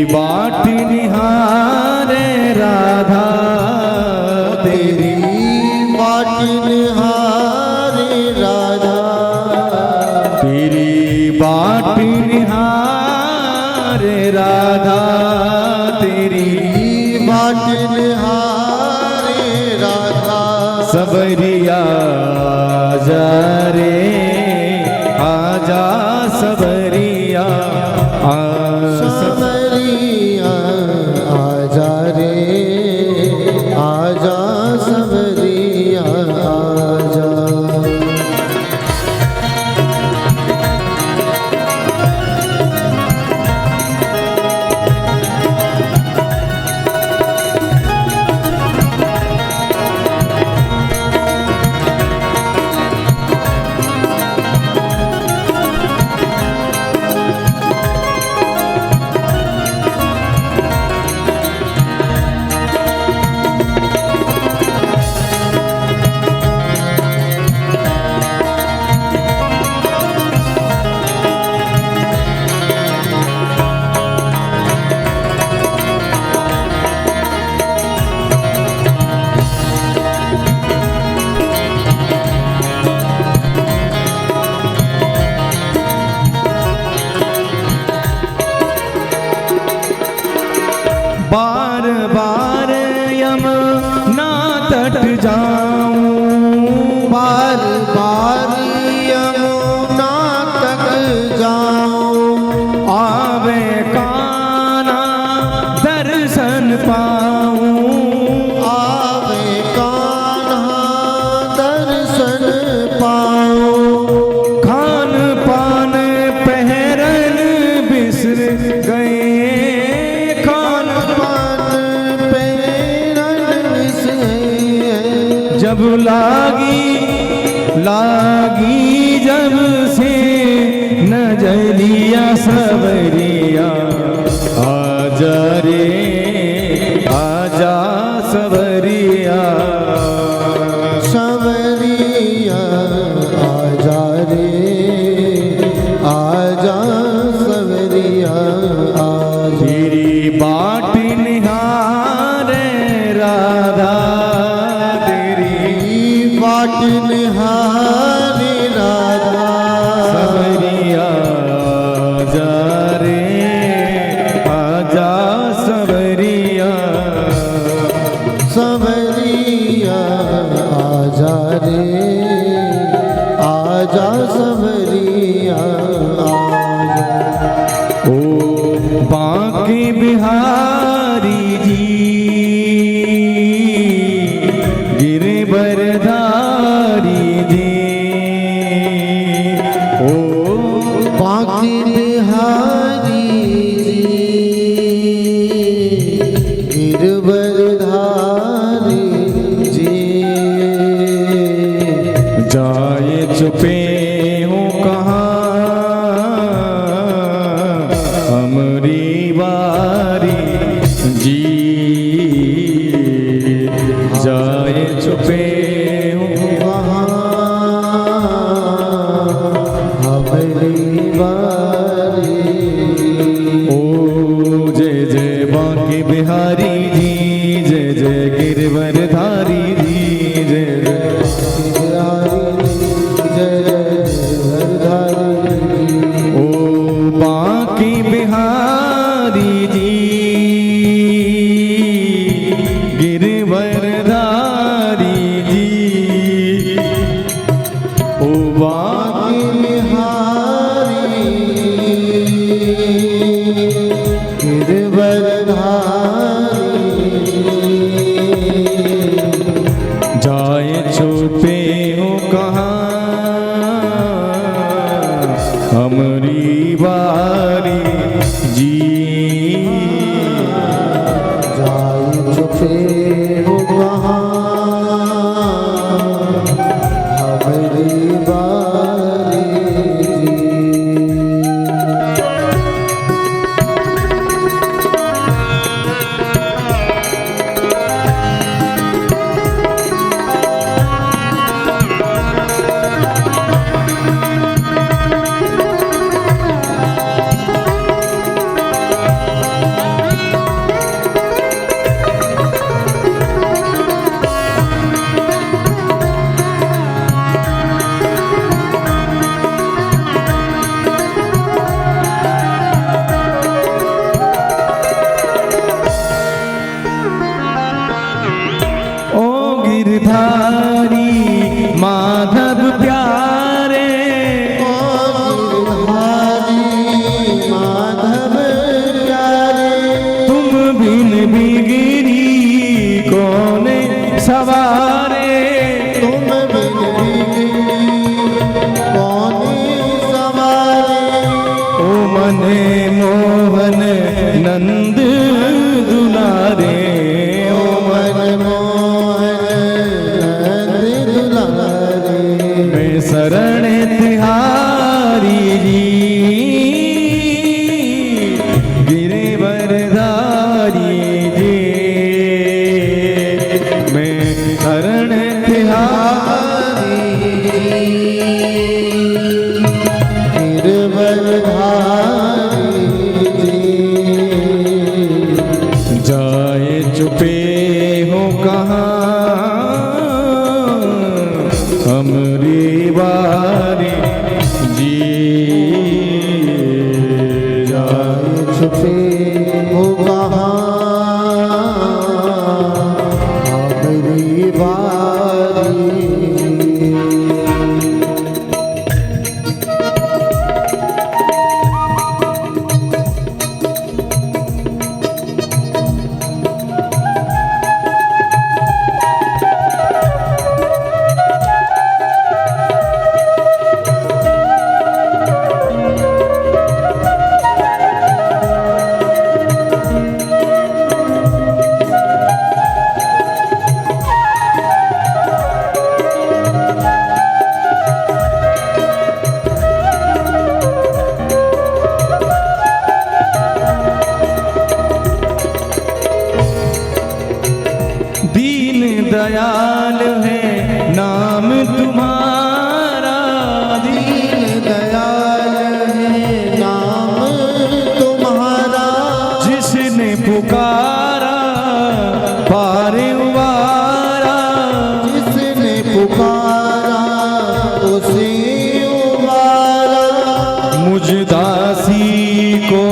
बाट निहारे राधा, तेरी बाट निहारे राधा, तेरी बाट निहारे राधा, तेरी बाट निहारे राधा। सबरिया आजा रे आजा, सबरिया सबरिया आजा रे आजा, सबरिया आजा। बार बार यमुना तट जाऊं, बार बार यमुना तक जाऊं, आवे कान्हा दर्शन पाऊं, आवे कान्हा दर्शन पाऊं। खान पान पहरन बिसर गए, जब लागी जब से नजरिया, सबरिया आजा रे आजा, सबरिया सबरिया आजा रे आजा, सबरिया आजा। तेरी बाट निहारे राधा, बाट निहारे राधा, सबरिया आजा रे आजा, सबरिया सबरिया आजा रे आजा, सबरिया आजा। ओ बांके बिहारी जी गिरबरधारी जी, ओ बांके बिहारी जी गिरबरधारी जी। जाए चुपे हूँ कहाँ हमरी बारी जी, जाए छुपे हूँ वहाँ हमारी बारी। ओ जय जय बांके बिहारी जी, जय जय गिरवरधारी जी, जय जय ओ बांके बिहारी जी गिरवरधारी जी, ओ बांके बिहारी गिरबरधारी। जाए छुपे हो कहाँ हमरी बारी जी, जाए छुपे हो वहाँ हमारी बारी। बिन बिगड़ी कौन सवारे, तुम बिन कौन सवारे। ओ मने मोहन नंद दुलारे, ओ मन मोहन नंद दुलारे। मैं शरण तिहारी जी, गिरिवरधारी जी, मैं शरण तिहारी, गिरवरधारी जी। जाए चुपे हो कहाँ हमरी बारी जी, जाए छुपे हो कहाँ हमारी बारी। दीन दयाल है नाम तुम्हारा, दीन दयाल है नाम तुम्हारा। जिसने पुकारा पार उबारा, जिसने पुकारा उसे उबारा। मुझ दासी को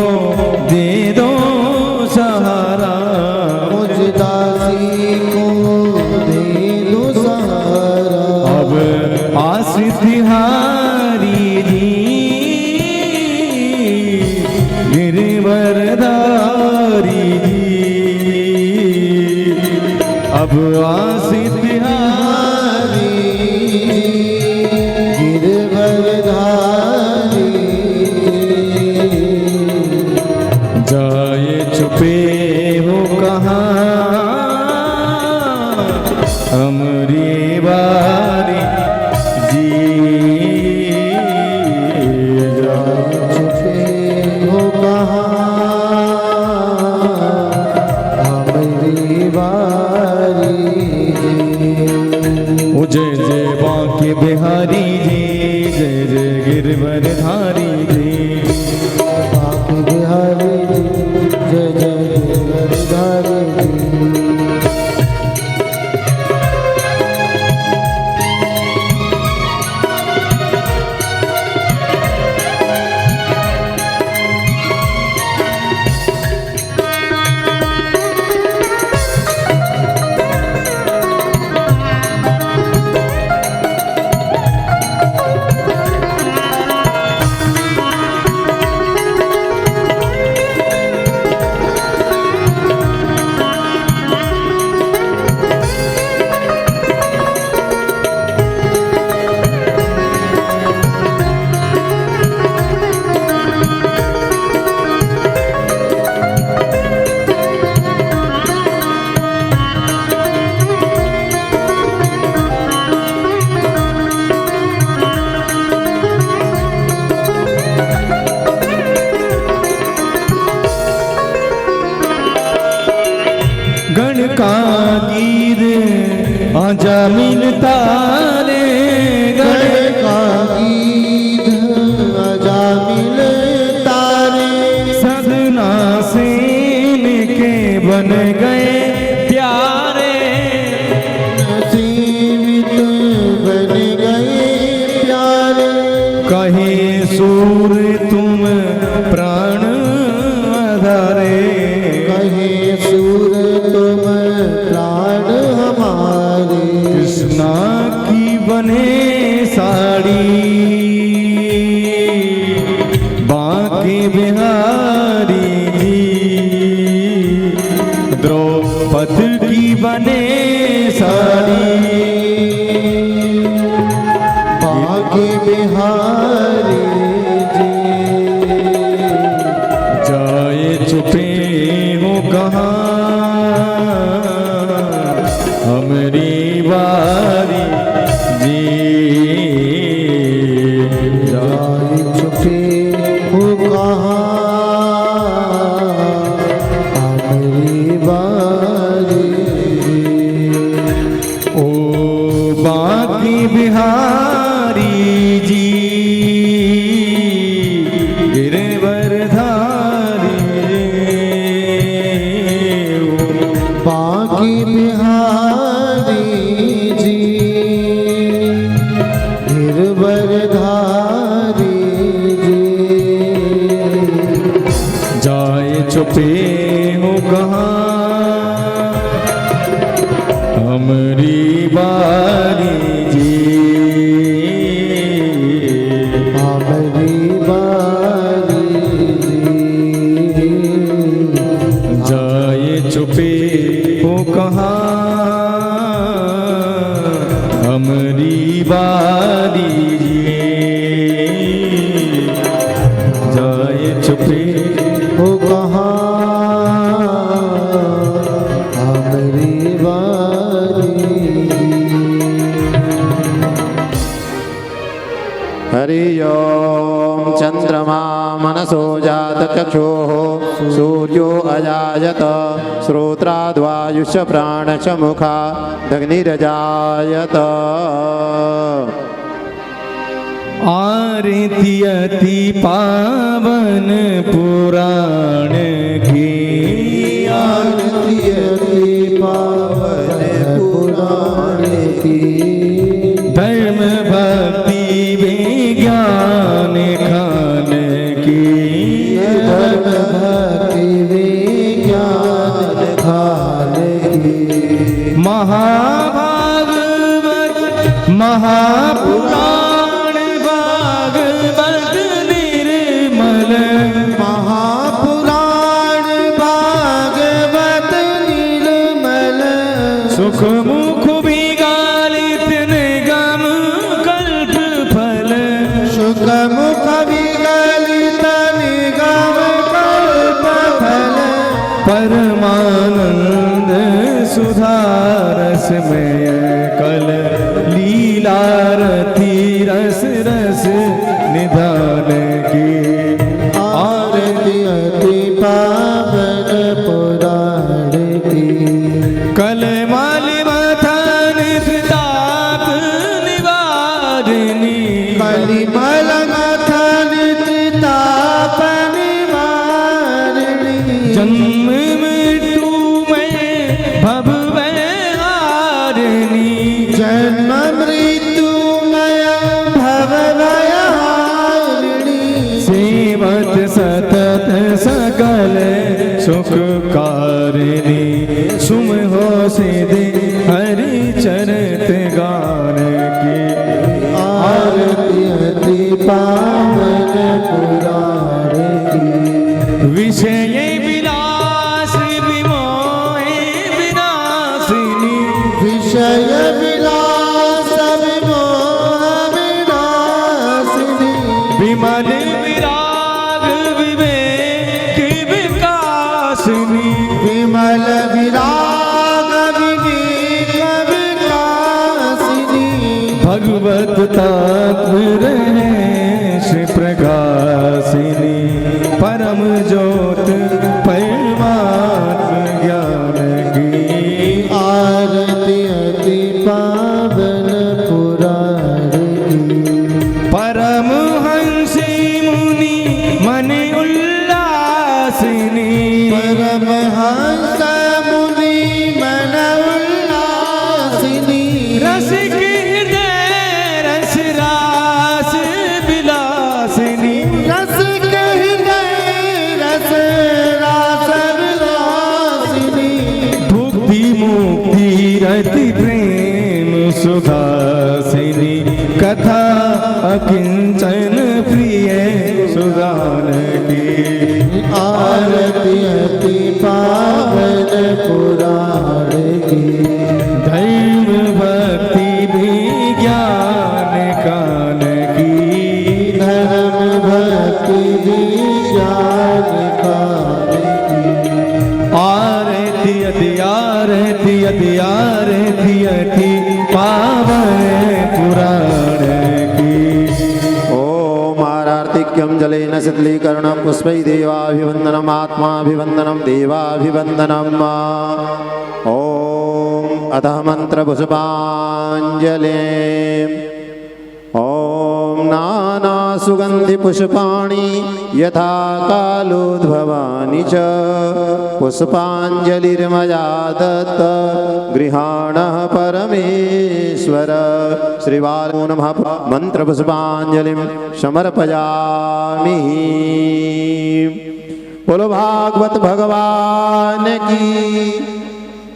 दे दो सहारा, मुझ दासी को दे दो सहारा। अब आस तिहारी जी, गिरिवरधारी जी, अब आस तिहारी, गिरवरधारी। जाए चुपे हो कहाँ हमरी बारी जी, जाए छुपे हो कहाँ हमारी बारी जी। ओ जय जय बांके बिहारी जी, जय जय गिरवरधारी जी, बांके बिहारी जी, जय जय गिरवरधारी जी। गण का गीत आजा मिलता रे, गण का गीत आजा मिलता रे। सदना सेन के बन गए प्यारे, सीमित बन गए प्यारे। कहे सूर तुम प्राण आधारे, कहे सूर तुम प्राण हमारे। कृष्णा की बने साड़ी बांके बिहारी जी, पत की बने साड़ी बाके बिहारी जी जाए छुपे हो कहाँ हमरी बारी जी जाए छुपे हो कहाँ हमारी बारी ओ बाकी बिहारी जी गिरवरधारी बाकी बिहारी जी गिरवरधारी जी जाए छुपे हो कहाँ हमरी बारी जी हमारी बारी जी जाए छुपे हो कहाँ हमरी बारी जी जाए छुपे हो कहाँ हमारी बारी हरि ओम चंद्रमा मनसो जातचक्षुः सूर्यो अजायत श्रोत्राद्वायुष्य प्राणच मुखा अग्निरजायत आरती अति पावन पुराण की आरती अति पावन पुराण की धर्म भक्ति विज्ञान खान की धर्म भक्ति विज्ञान खान की महाभागवत महापुराण भागवत निर्मल महापुराण भागवत निर्मल सुख मुख विगालित निगम कल्प फल सुख मुख विगलित निगम कल्प फल परमानंद सुधारस में कल लीला रति रस रस निधान की आरती अति पावन पुराण की कल माल मथन ताप निवारिणी कलिमल मथन ताप निवारिणी जन्म मृत्यु में भव हारिणी जन्म मृत्यु मय भव हारिणी सेवत सतत सकल सुख कारिणी सुम हो सिद्धि हरि चरित गान की आरती अति पावन पुराण की विषय विलास विमोहे विनाशिनी विषय विलास विमोह विनाशिनी विमल विराग विवेक विकासिनी विमल विराग विवेक विकासिनी भगवत तात्पर है श्री प्रकाशिनी परम ज्योत परमात्म ज्ञान की आरती अति पावन पुराण की परम हंसी मुनि मन उल्लासिनी परमहंस मुनि मन उल्लासिनी रसिक हृदय रस रास विलासिनी रस हृदय रस रास विलासिनी भुक्ति मुक्ति रति प्रेम सुधासिनी कथा अकिंचन प्रिय सुदान की आरती अति पावन पुराण रहती अति पावन पुराण की। ओम आरार्तिक्यम जलेन शीतलीकरण पुष्पै देवाभिवंदनम आत्माभिवंदनम देवाभिवंदनम। ओम अतः मंत्र पुष्पांजलि। ओम नाना सुगंधि पुष्पाणि यथा कालोद्भवानि च पुष्पांजलिर्मया दत्त गृहाणः परमेश्वर। श्रीवालो नमः। मंत्र पुष्पांजलिं समर्पयामि। बोलो भागवत भगवान की,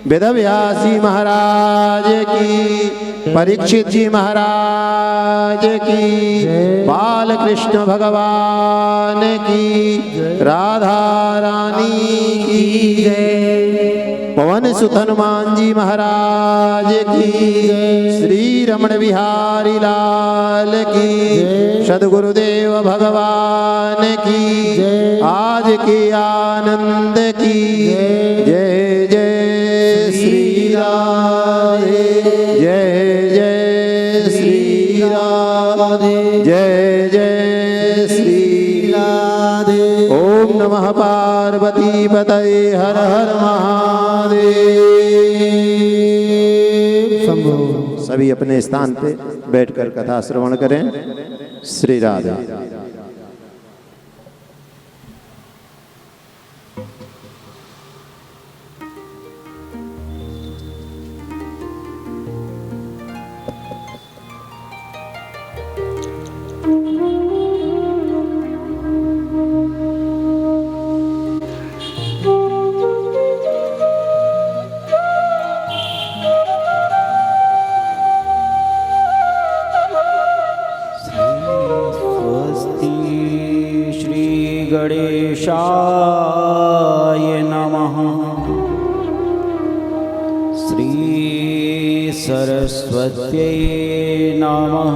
वेदव्यासी महाराज की, परीक्षित जी महाराज की, बालकृष्ण भगवान की, राधा रानी की जय, पवन सुत हनुमान जी महाराज की, श्री रमण बिहारी लाल की, सदगुरुदेव भगवान की, आज के आनंद की जय जय श्री राधे, जय जय श्री राधे, जय जय श्री राधे। ओम नमः पार्वती पतये हर हर महादेव शंभो। सभी अपने स्थान पे बैठकर कथा श्रवण करें। श्री राधे। गणेशाय नमः। श्री सरस्वत्यै नमः।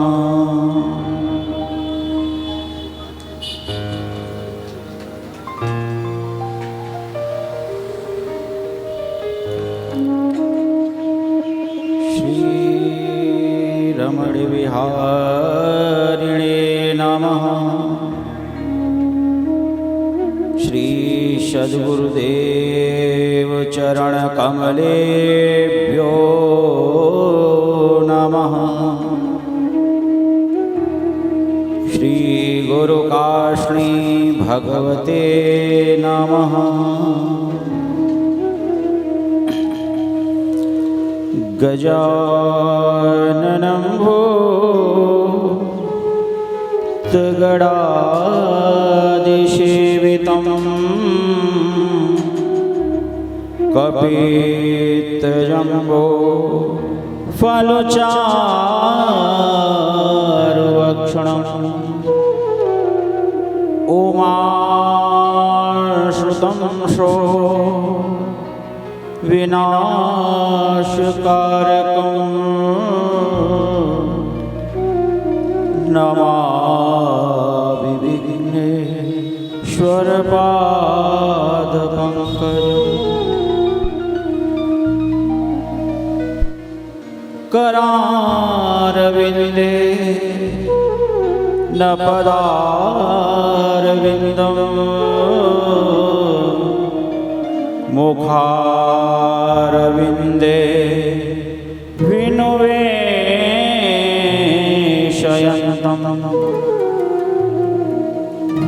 श्री रमण विहारिणे नमः। श्री सद्गुरुदेव चरण कमलेभ्यो नमः। श्री गुरु काष्णी भगवते नमः। गजाननं भूतगणाधिसेवितं कपित्तजम्बो फलचारुभक्षणम् उमाश्रुतं श्रो विनाशकारकम् नमामि विघ्नेश्वरपादपङ्कजम्। करारविन्दे न पदारविन्दम् मुखारविन्दे विनुवेशयन्तम्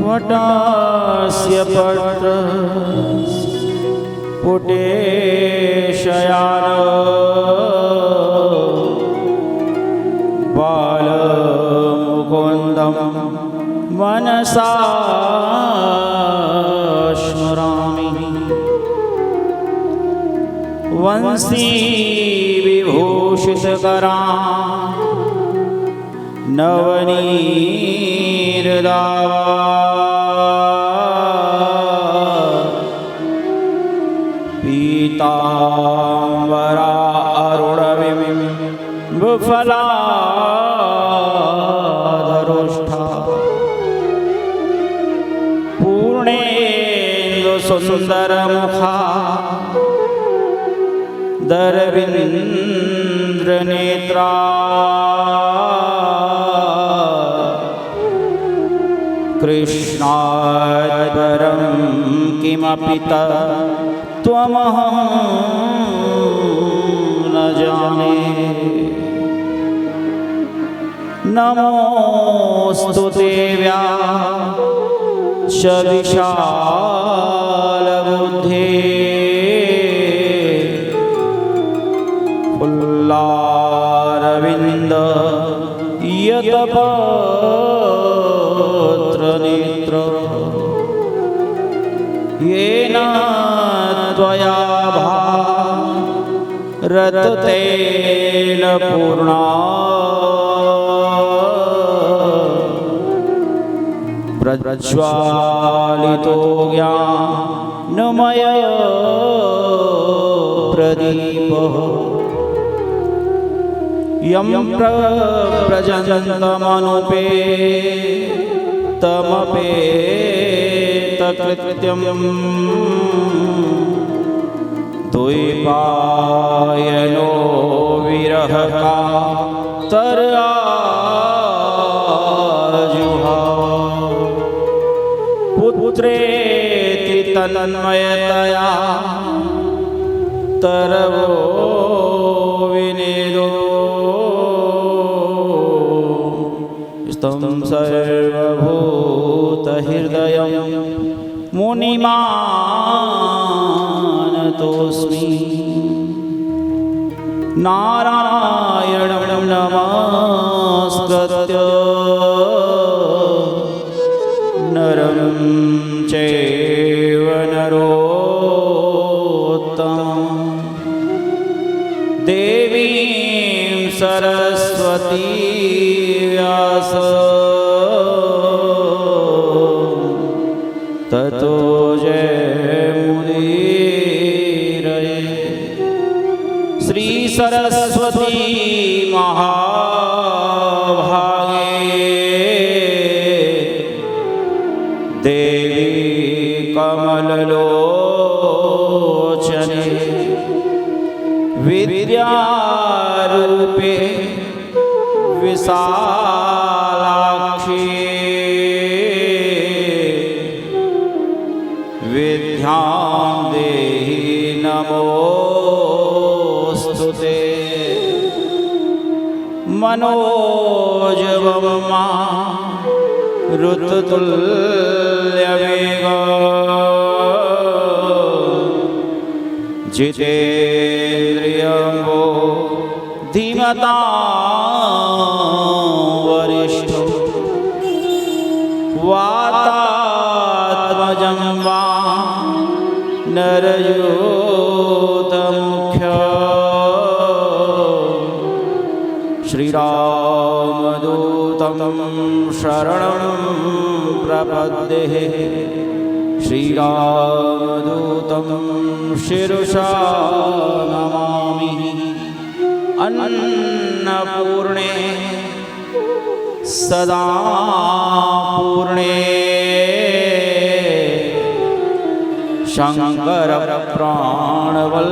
वटस्य पत्रस्य पुटेशयान बालमुकुन्दं मनसा स्मरामि। वंशी विभूषितकरां नवनीरदावा पीताम्बरा अरुणविम्बफलाधरोष्ठा पूर्णेन्दुसुन्दरमुखा दरविन्द्रनेत्रा कृष्णात् परं किमपि त्वमहं न जाने। नमोऽस्तु ते व्यास विशालबुद्धे फुल्लारविन्द यतपत्रनेत्र येन त्वया भारतेन पूर्णा प्रज्वालितो ज्ञानमय प्रदीपः यं प्रव्रजन्तमनुपेतमपेतकृत्यं द्वैपायनो विरहकातराजुहाव पुत्रेति तन्मयतया तरवो विनेदो तं सर्वभूतहृदयं मुनिमानतोऽस्मि। नारायणं नमस्कृत्य नरं चैव नरोत्तमं देवीं सरस्वती व्यास ततो जयमुदीरये। श्री सरस्वती महाभागे देवी कमललोचने विद्यारूपे विशालाक्षी विद्यां देहि नमोऽस्तु ते। मनोजवं ऋतुतुल्यवेगं जितेन्द्रियं धीमतां वरिष्ठो वातात्मजं वा नरयूतमुख्य श्रीरामदूतं शरणं प्रपद्ये। श्रीरामदूतं शिरसा नमामि। अन्नपूर्णे सदा पूर्णे शंकर प्राणवल्लभे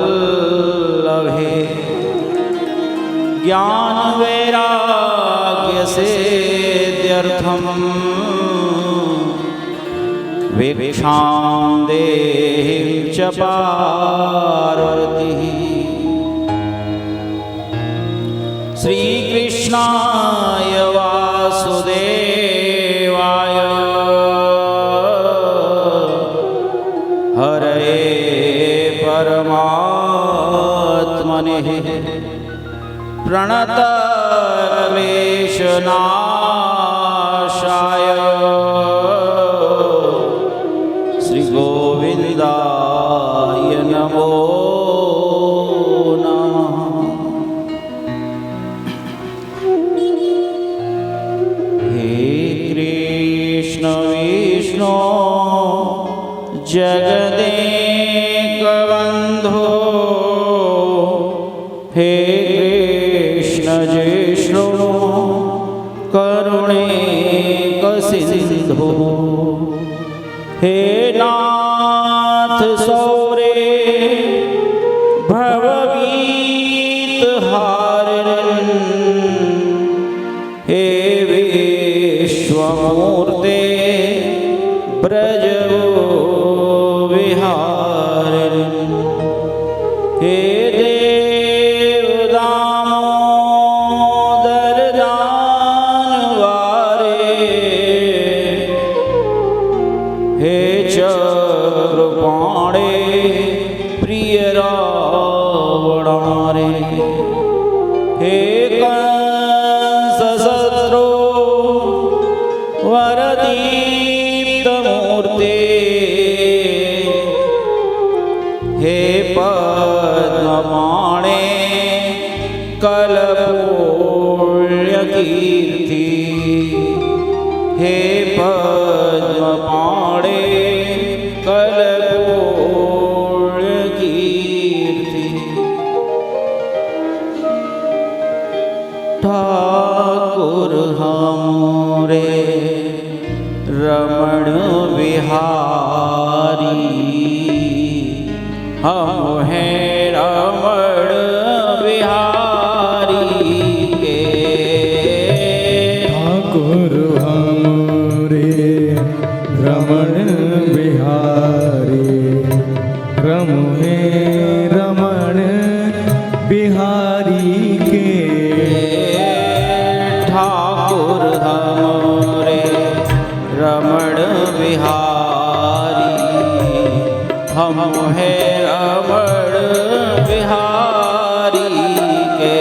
ज्ञान वैराग्य सिद्ध्यर्थं भिक्षां देहि च पार्वती। श्रीकृष्णाय वासुदेवाय हरे परमात्मने प्रणतक्लेशनाशाय श्रीगोविन्दाय नमो नमः। हे कृष्ण विष्णु जगदेकबन्धो हे कृष्ण जिष्णु करुणैकसिन्धो हे नाथ सौरे भवभीतिनाशो स्वमूर्ते ब्रजो विहारिणी हे देव दामोदर दानवारे हे चक्रपाणे प्रिय रावणारे हे कंस शत्रु वरदीप्त मूर्ते हे पद्मपाणे कलपुण्य कीर्ति हे पद्मपाणे कलपुण्य कीर्ति ठाकुर हमरे रमण बिहारी हम हैं रमण बिहारी के ठाकुर हमरे रमण बिहारी रमणे रमण बिहारी के ठाकुर हमरे रमण बिहारी हम हैं रमण बिहारी के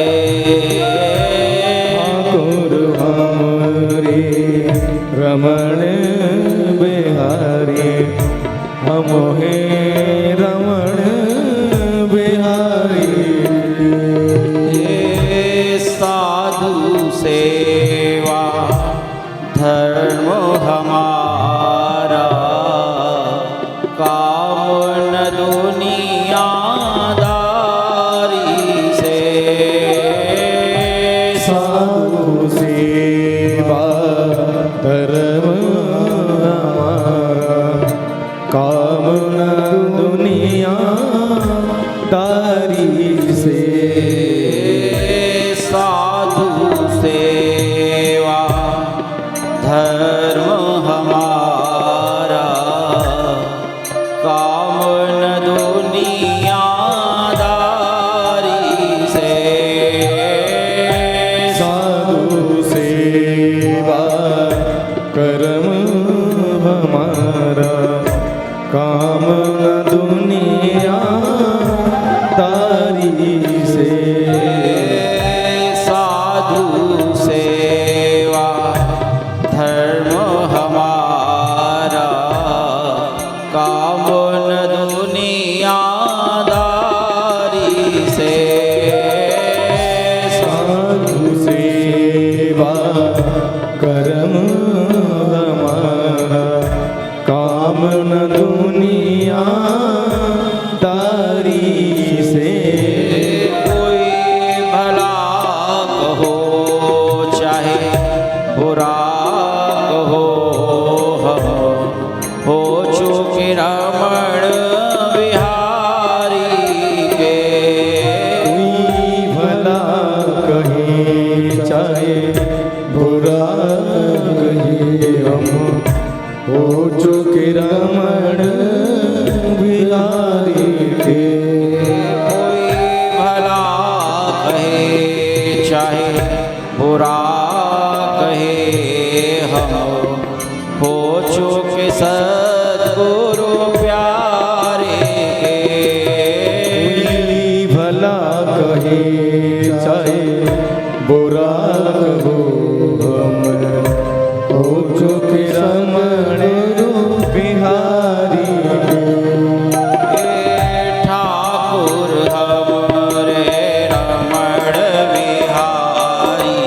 ठाकुर हमरे रमण बिहारी हम हैं रमण बिहारी हे साधु सेवा धर्म हमारा काम न दुनियादारी से साधु सेवा धर्म हमारा काम न दुनिया दारी से साधु सेवा धर्म हमारा काम न दुनियादारी से साधु सेवा कर्म हमारा काम न दुनिया दारी से साधु सेवा धर्म हमारा काम न दुनियादारी से साधु सेवा कर्म हमारा काम न दुनिया दारी से कोई भला कहो चाहे बुरा कहो हम हो चुके रमण बिहारी के कोई भला कहे चाहे बुरा कहे हम हो चुके रमण बिहारी के कोई भला कहे चाहे बुरा कहे हम हो चुके सद्गुरु प्यारे के कोई भला कहे चाहे बुरा कहो हम हो चुके रमण बिहारी के ठाकुर हमरे रमण बिहारी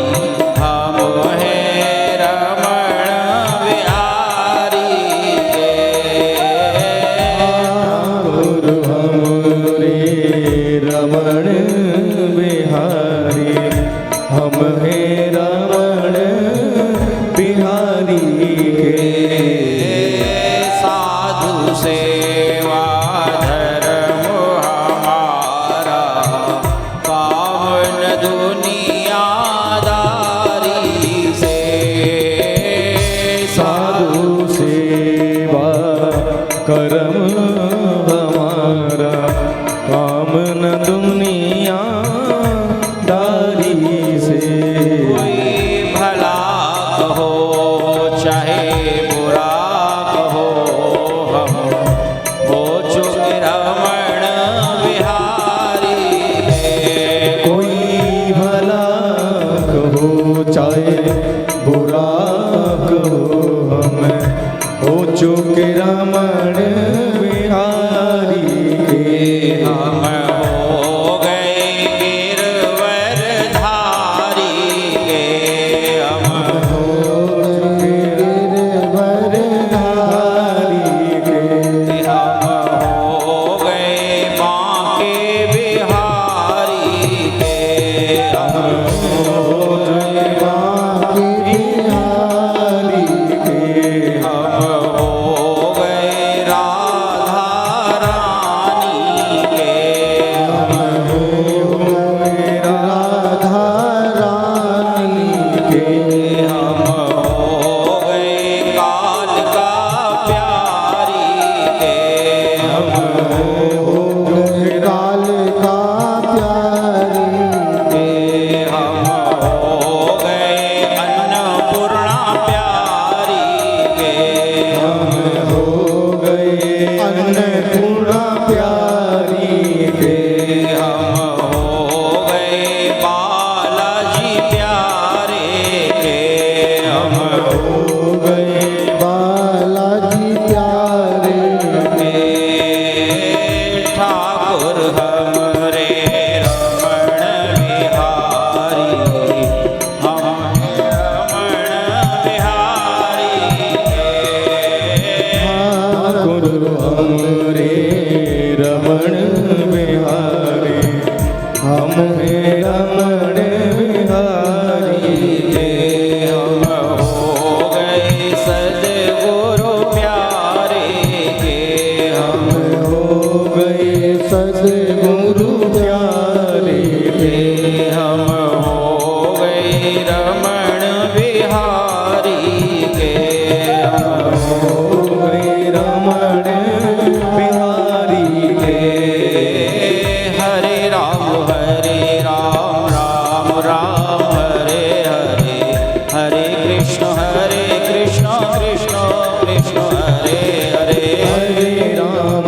हम हैं रमण बिहारी के ठाकुर हमरे रमण बिहारी हम हैं रमण बिहारी के साधु सेवा धर्म हमारा काम न दुनियादारी से हम हो गए बालाजी प्यारे के हम हो गए बालाजी प्यारे के ठाकुर हमरे रमण बिहारी हम रमण बिहारी के ठाकुर हमरे रमण बिहारी हम हैं रमण बिहारी हम हो गए सद्गुरु प्यारे के हम हो गए सद्गुरु प्यारे हम हो गए रमण बिहारी के हम हो गए रमण बिहारी के हरे राम राम राम हरे हरे हरे कृष्ण कृष्ण कृष्ण हरे हरे हरे राम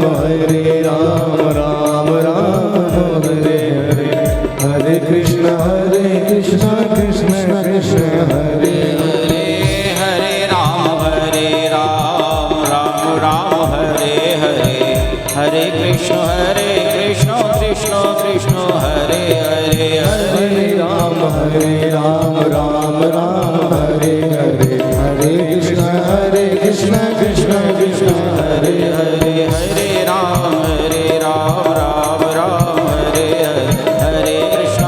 राम राम हरे हरे हरे कृष्ण कृष्ण कृष्ण हरे हरे हरे राम राम राम हरे हरे हरे कृष्ण कृष्ण कृष्ण हरे हरे हरे राम राम राम हरे हरे हरे कृष्ण कृष्ण कृष्ण हरे हरे हरे राम राम राम हरे हरे हरे कृष्ण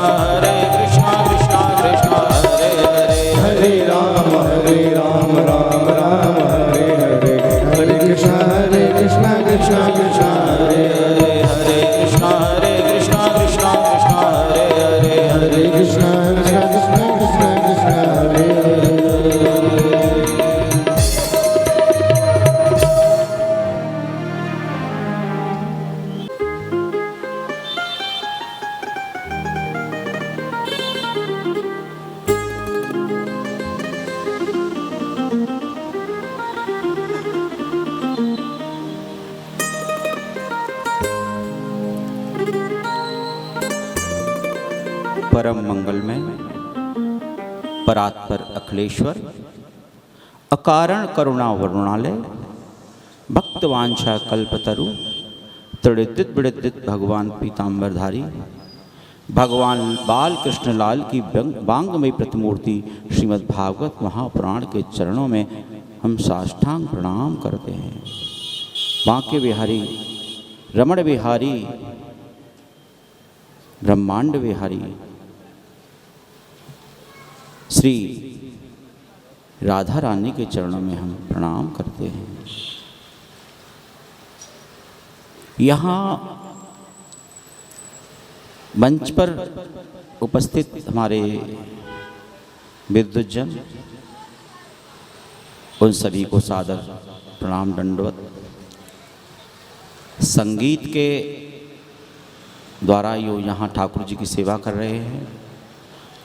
कृष्ण कृष्ण हरे हरे हरे राम राम राम हरे हरे हरे कृष्ण कृष्ण कृष्ण हरे हरे हरे कृष्ण कृष्ण हरे हरे हरे कृष्ण कृष्ण कृष्ण हरे हरे परम मंगलमय परात्पर अखिलेश्वर अकारण करुणा वरुणालय भक्तवांछा कल्पतरु तृणित विड़ित भगवान पीताम्बरधारी भगवान बाल कृष्ण लाल की बांगमयी प्रतिमूर्ति श्रीमद् भागवत महापुराण के चरणों में हम साष्टांग प्रणाम करते हैं। बांके बिहारी रमण बिहारी ब्रह्मांड बिहारी श्री राधा रानी के चरणों में हम प्रणाम करते हैं। यहाँ मंच पर उपस्थित हमारे विद्वज्जन उन सभी को सादर प्रणाम दंडवत। संगीत के द्वारा जो यहाँ ठाकुर जी की सेवा कर रहे हैं,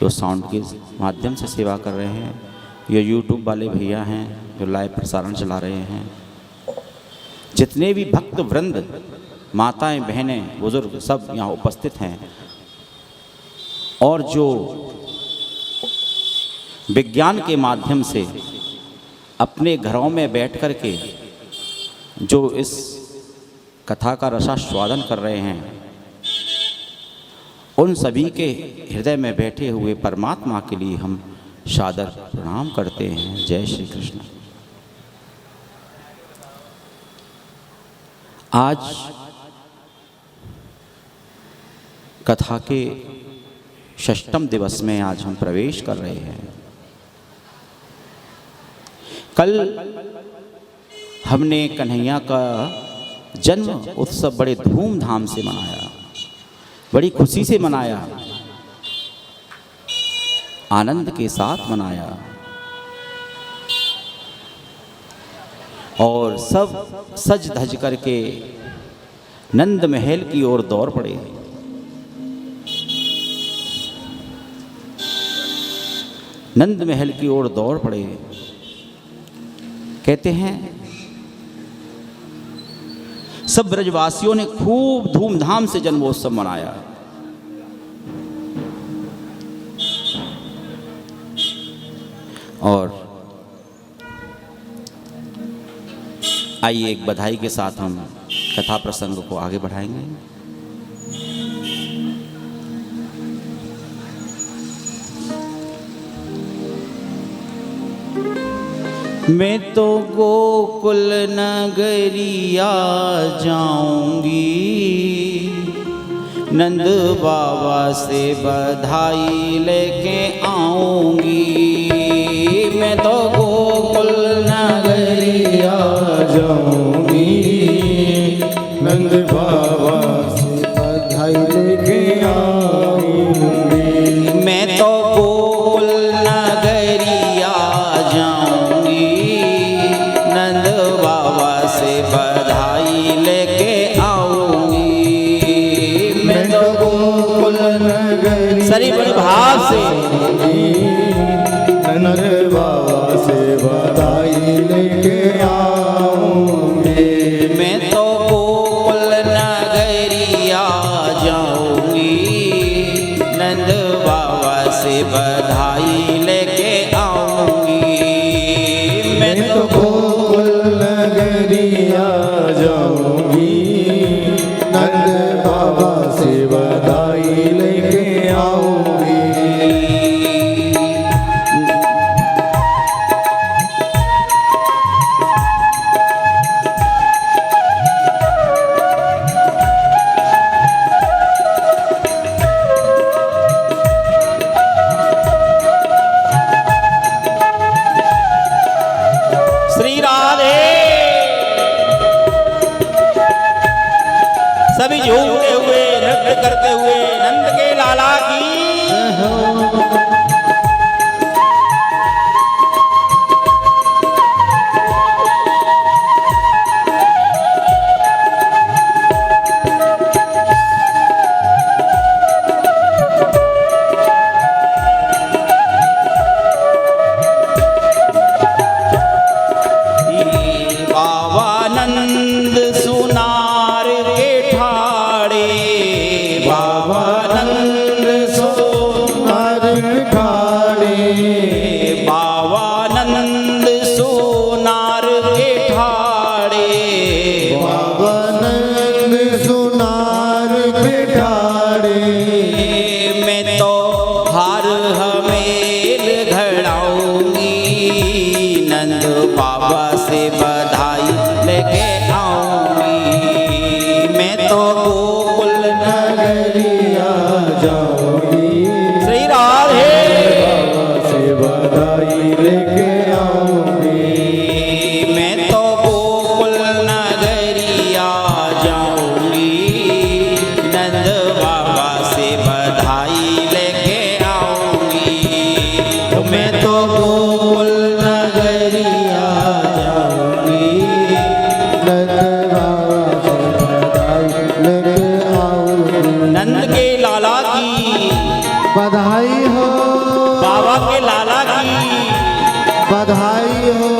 जो साउंड के माध्यम से सेवा कर रहे हैं, ये यूट्यूब वाले भैया हैं जो लाइव प्रसारण चला रहे हैं, जितने भी भक्त वृंद माताएं बहनें बुजुर्ग सब यहाँ उपस्थित हैं, और जो विज्ञान के माध्यम से अपने घरों में बैठ कर के जो इस कथा का रसास्वादन कर रहे हैं, उन सभी के हृदय में बैठे हुए परमात्मा के लिए हम सादर प्रणाम करते हैं। जय श्री कृष्ण। आज कथा के षष्ठम दिवस में आज हम प्रवेश कर रहे हैं। कल हमने कन्हैया का जन्म उत्सव बड़े धूमधाम से मनाया, बड़ी खुशी से मनाया, आनंद के साथ मनाया, और सब सज धज करके नंद महल की ओर दौड़ पड़े। नंद महल की ओर दौड़ पड़े। कहते हैं सब ब्रजवासियों ने खूब धूमधाम से जन्मोत्सव मनाया। और आइए एक बधाई के साथ हम कथा प्रसंग को आगे बढ़ाएंगे। मैं तो गोकुल नगरिया जाऊंगी, नंद बाबा से बधाई लेके आऊंगी। मैं तो गोकुल नगरिया जाऊंगी, नंद बाबा से बधाई लेके आऊंगी। मैं तो गोकुल नगरिया जाऊंगी, नंद बाबा से बधाई लेके आऊंगी। मैं तो गोकुल नगरी सरी बड़े भाव से नंद बाबा से बधाई लेके आऊंगी। मैं तो गोकुल नगरिया जाऊंगी, नंद बाबा से बधाई लेके आऊंगी। मैं तो गोकुल नगरिया जाऊंगी, नंद बाबा से बधाई लेके आऊंगी। श्री राधे सभी झूमते हुए नृत्य करते हुए नंद के लाला की बाबा नंद सुनार के ठाड़े, बाबा नंद सोनार ठाड़े, बाबा नंद सोनार के ठाड़े। बाबा नंद सोनार के ठाड़े। मैं तो हार हमेल घड़ाऊंगी, नंद बाबा से बधाई लेके आऊंगी। मैं तो गोकुल नगरिया जाऊंगी, श्री राधे बाबा से बधाई लेके आऊंगी। मैं तो गोकुल नगरिया जाऊंगी, नंद बाबा से बधाई लेके आऊंगी। मैं तो गोकुल नगरिया जाऊंगी, नंद बाबा से बधाई लेके आऊंगी। नंद के लाला की, बधाई हो, बाबा के लाला की, बधाई हो,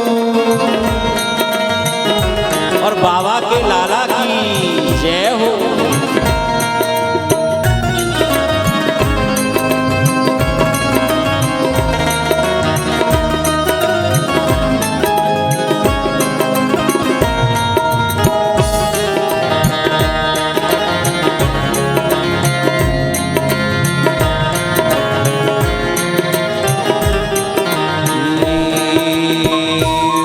और बाबा के लाला की जय हो।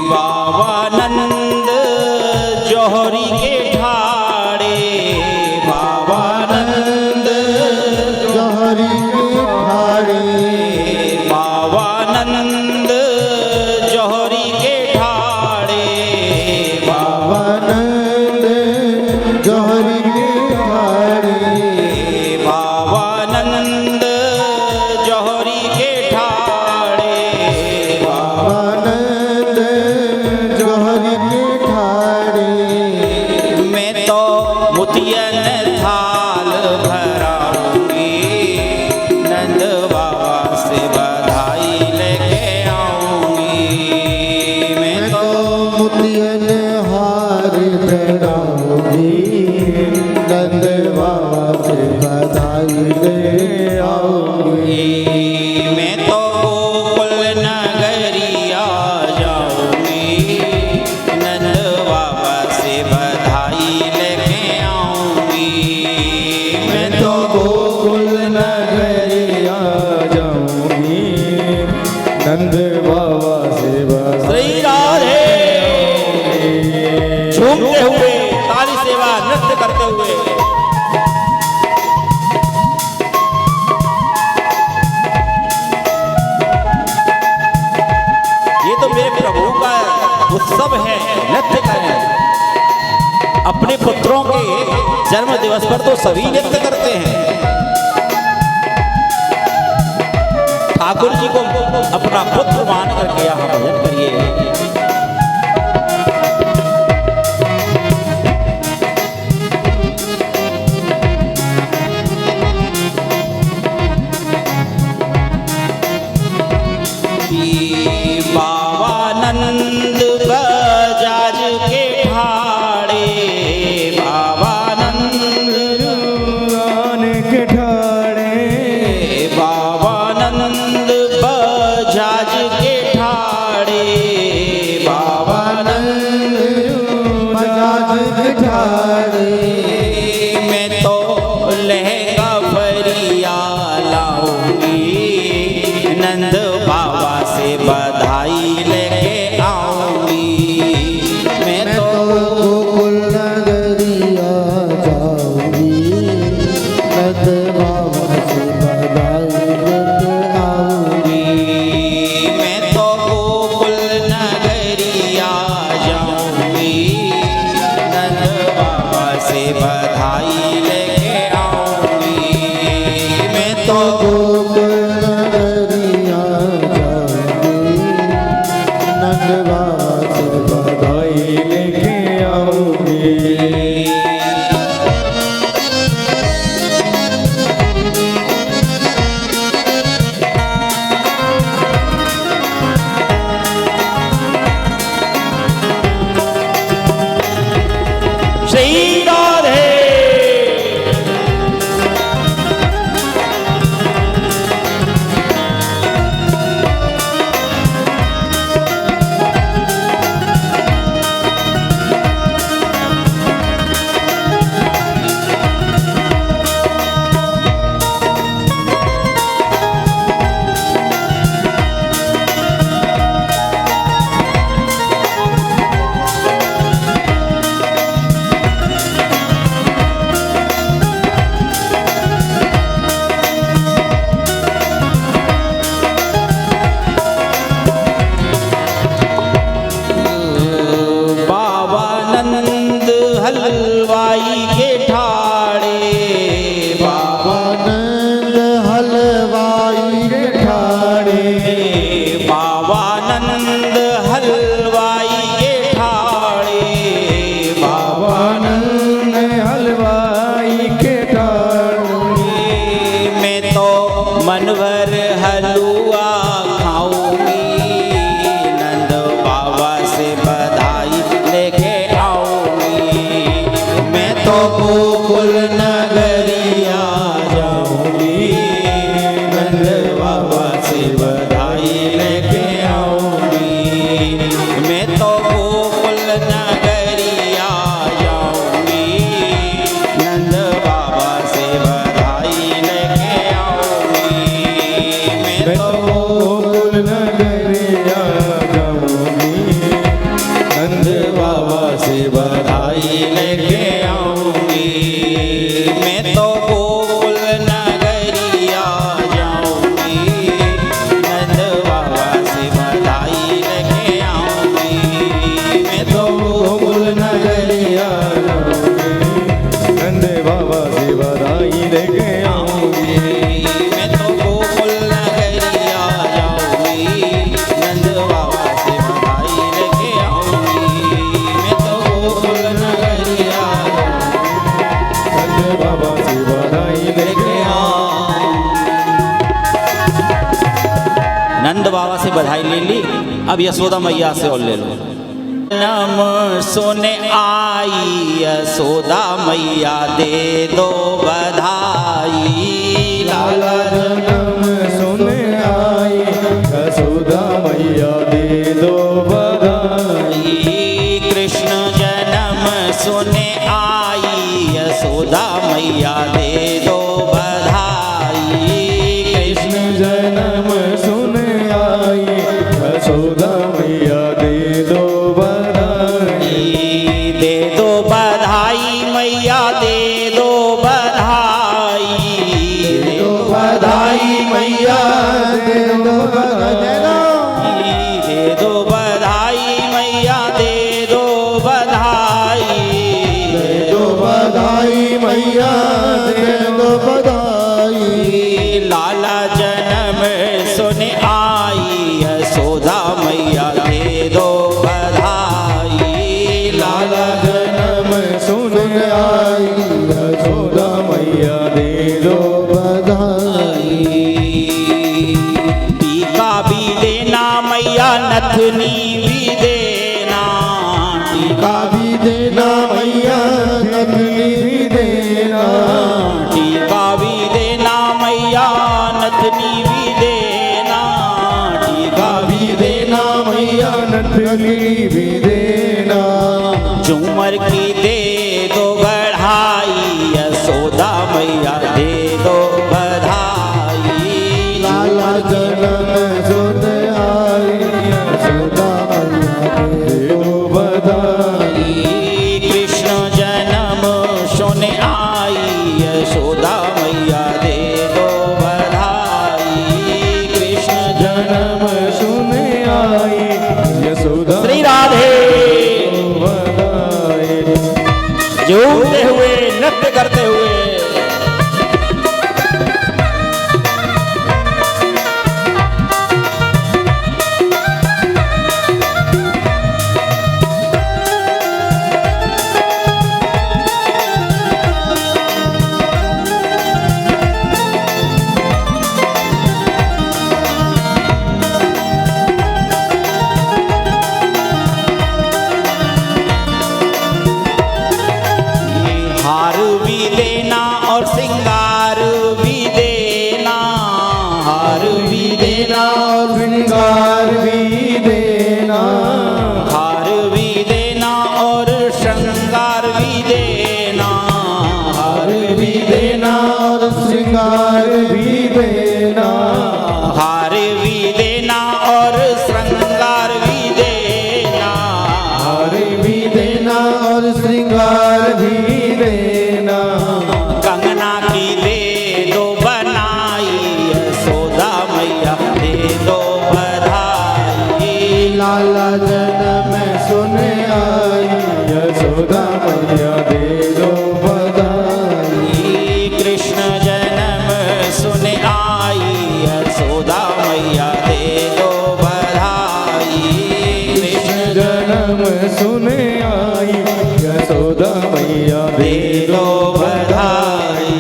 बाबा नंद जौहरी के ठाड़े, बाबा नंद जौहरी के ठाड़े, बाबा नंद जौहरी के ठाड़े। बाबा नंद जौहरी के ठाड़े, बाबा नंद जौहरी के ठाड़े। बाबा नंद जौहरी के ठाड़े। मैं तो मोतियन थाल भराऊंगी, नंद बाबा से बधाई लेके आऊंगी। मैं तो मोतियन हार चढ़ाऊंगी, नंद बाबा से बधाई ले आऊंगी। मैं तो गोकुल नगरी जन्म दिवस पर तो सभी नृत्य करते हैं। ठाकुर जी को अपना पुत्र मान करके यहाँ भजन करिए। बाबानंद बजाज के ठाड़े, बाबानंद के ठाड़े, बाबानंद बजाज के ठाड़े, बाबानंद बजाज के ठाड़े। मैं तो लहंगा फरिया लाऊंगी, नंद बाबा से बधाई लेके आऊंगी। मैं तो गोकुल नगरिया जाऊंगी, नंद बाबा से बधाई लेके आऊंगी। मैं तो गोकुल नगरिया जाऊंगी, नंद बाबा से बधाई लेके आऊंगी। मैं तो गोकुल नगरिया जाऊंगी, नंद बाबा से बधाई लेके आऊंगी। श्री राधे। बाबानंद हलवाई के ठाड़े, बाबानंद हलवाई के ठाड़े, बाबानंद हलवाई के ठाड़े, बाबानंद हलवाई के ठाड़े। मैं तो मनभर हलवा खाऊंगी, नंद बाबा से बधाई लेके आऊंगी। मैं तो गोकुल नगरिया जाऊंगी, नंद बाबा से बधाई लेके आऊंगी। मैं तो गोकुल नगरिया जाऊंगी, नंद बाबा से बधाई लेके आऊंगी। मैं तो गोकुल नगरिया जाऊंगी, नंद बाबा से बधाई लेके आऊंगी। मैं तो गोकुल नगरिया जाऊंगी, नंद बाबा से बधाई लेके आऊंगी। मैं तो गोकुल नगरिया नंद बाबा से बधाई लेके आऊंगी। मैं तो गोकुल नगरिया जाऊंगी, नंद बाबा से बधाई लेके आऊंगी। मैं तो गोकुल नगरिया नंद बाबा से बधाई लेके नंद बाबा से बधाई ले ली, अब यशोदा मैया से और ले लो। नम सुने आई यशोदा मैया दे दो बधाई, लाला जन्म सुने आई यशोदा मैया दे दो बधाई। कृष्ण जन्म सुने आई यशोदा मैया दे दो बधाई। कृष्ण जन्म सुने आई यशोदा मैया दे दो बधाई। दे दो बधाई मैया दे दो बधाई, दे दो बधाई मैया दे दो बधाई। दे दो बधाई मैया दे दो बधाई, दे दो बधाई मैया नथनी भी देना, टीका भी देना मैया नथनी भी देना, झूमर की दे दो बढ़ाई, यशोदा मैया दे दो बधाई। लाला जन्म सुन आई, यशोदा मैया दे दो बधाई। कृष्ण जन्म सुन आई, यशोदा मैया दे दो बधाई। कृष्ण जन्म सुन आई, यशोदा श्री राधे बधाई। झूमते हुए नृत्य करते हुए हार भी देना और श्रृंगार भी देना, हार भी देना और श्रृंगार भी देना, हार भी देना और श्रृंगार भी देना, हार भी देना और श्रृंगार भी देना, हार भी देना और श्रृंगार भी देना, हार भी देना और श्रृंगार भी देना, कंगना की दे दो बनाई, यशोदा मैया दे दो बधाई। लाला जन्म सुन आई, यशोदा मैया दे दो बधाई। कृष्ण जन्म सुन आई, यशोदा मैया दे दो बधाई। कृष्ण जन्म सुन आई, यशोदा मैया दे दो बधाई।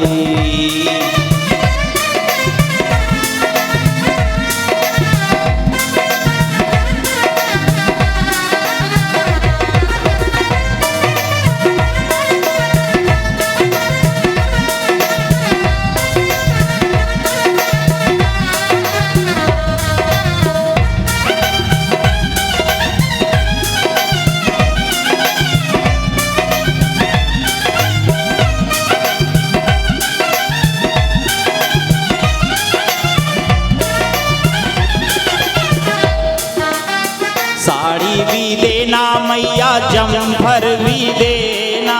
साड़ी भी देना मैया जम्फर भी देना,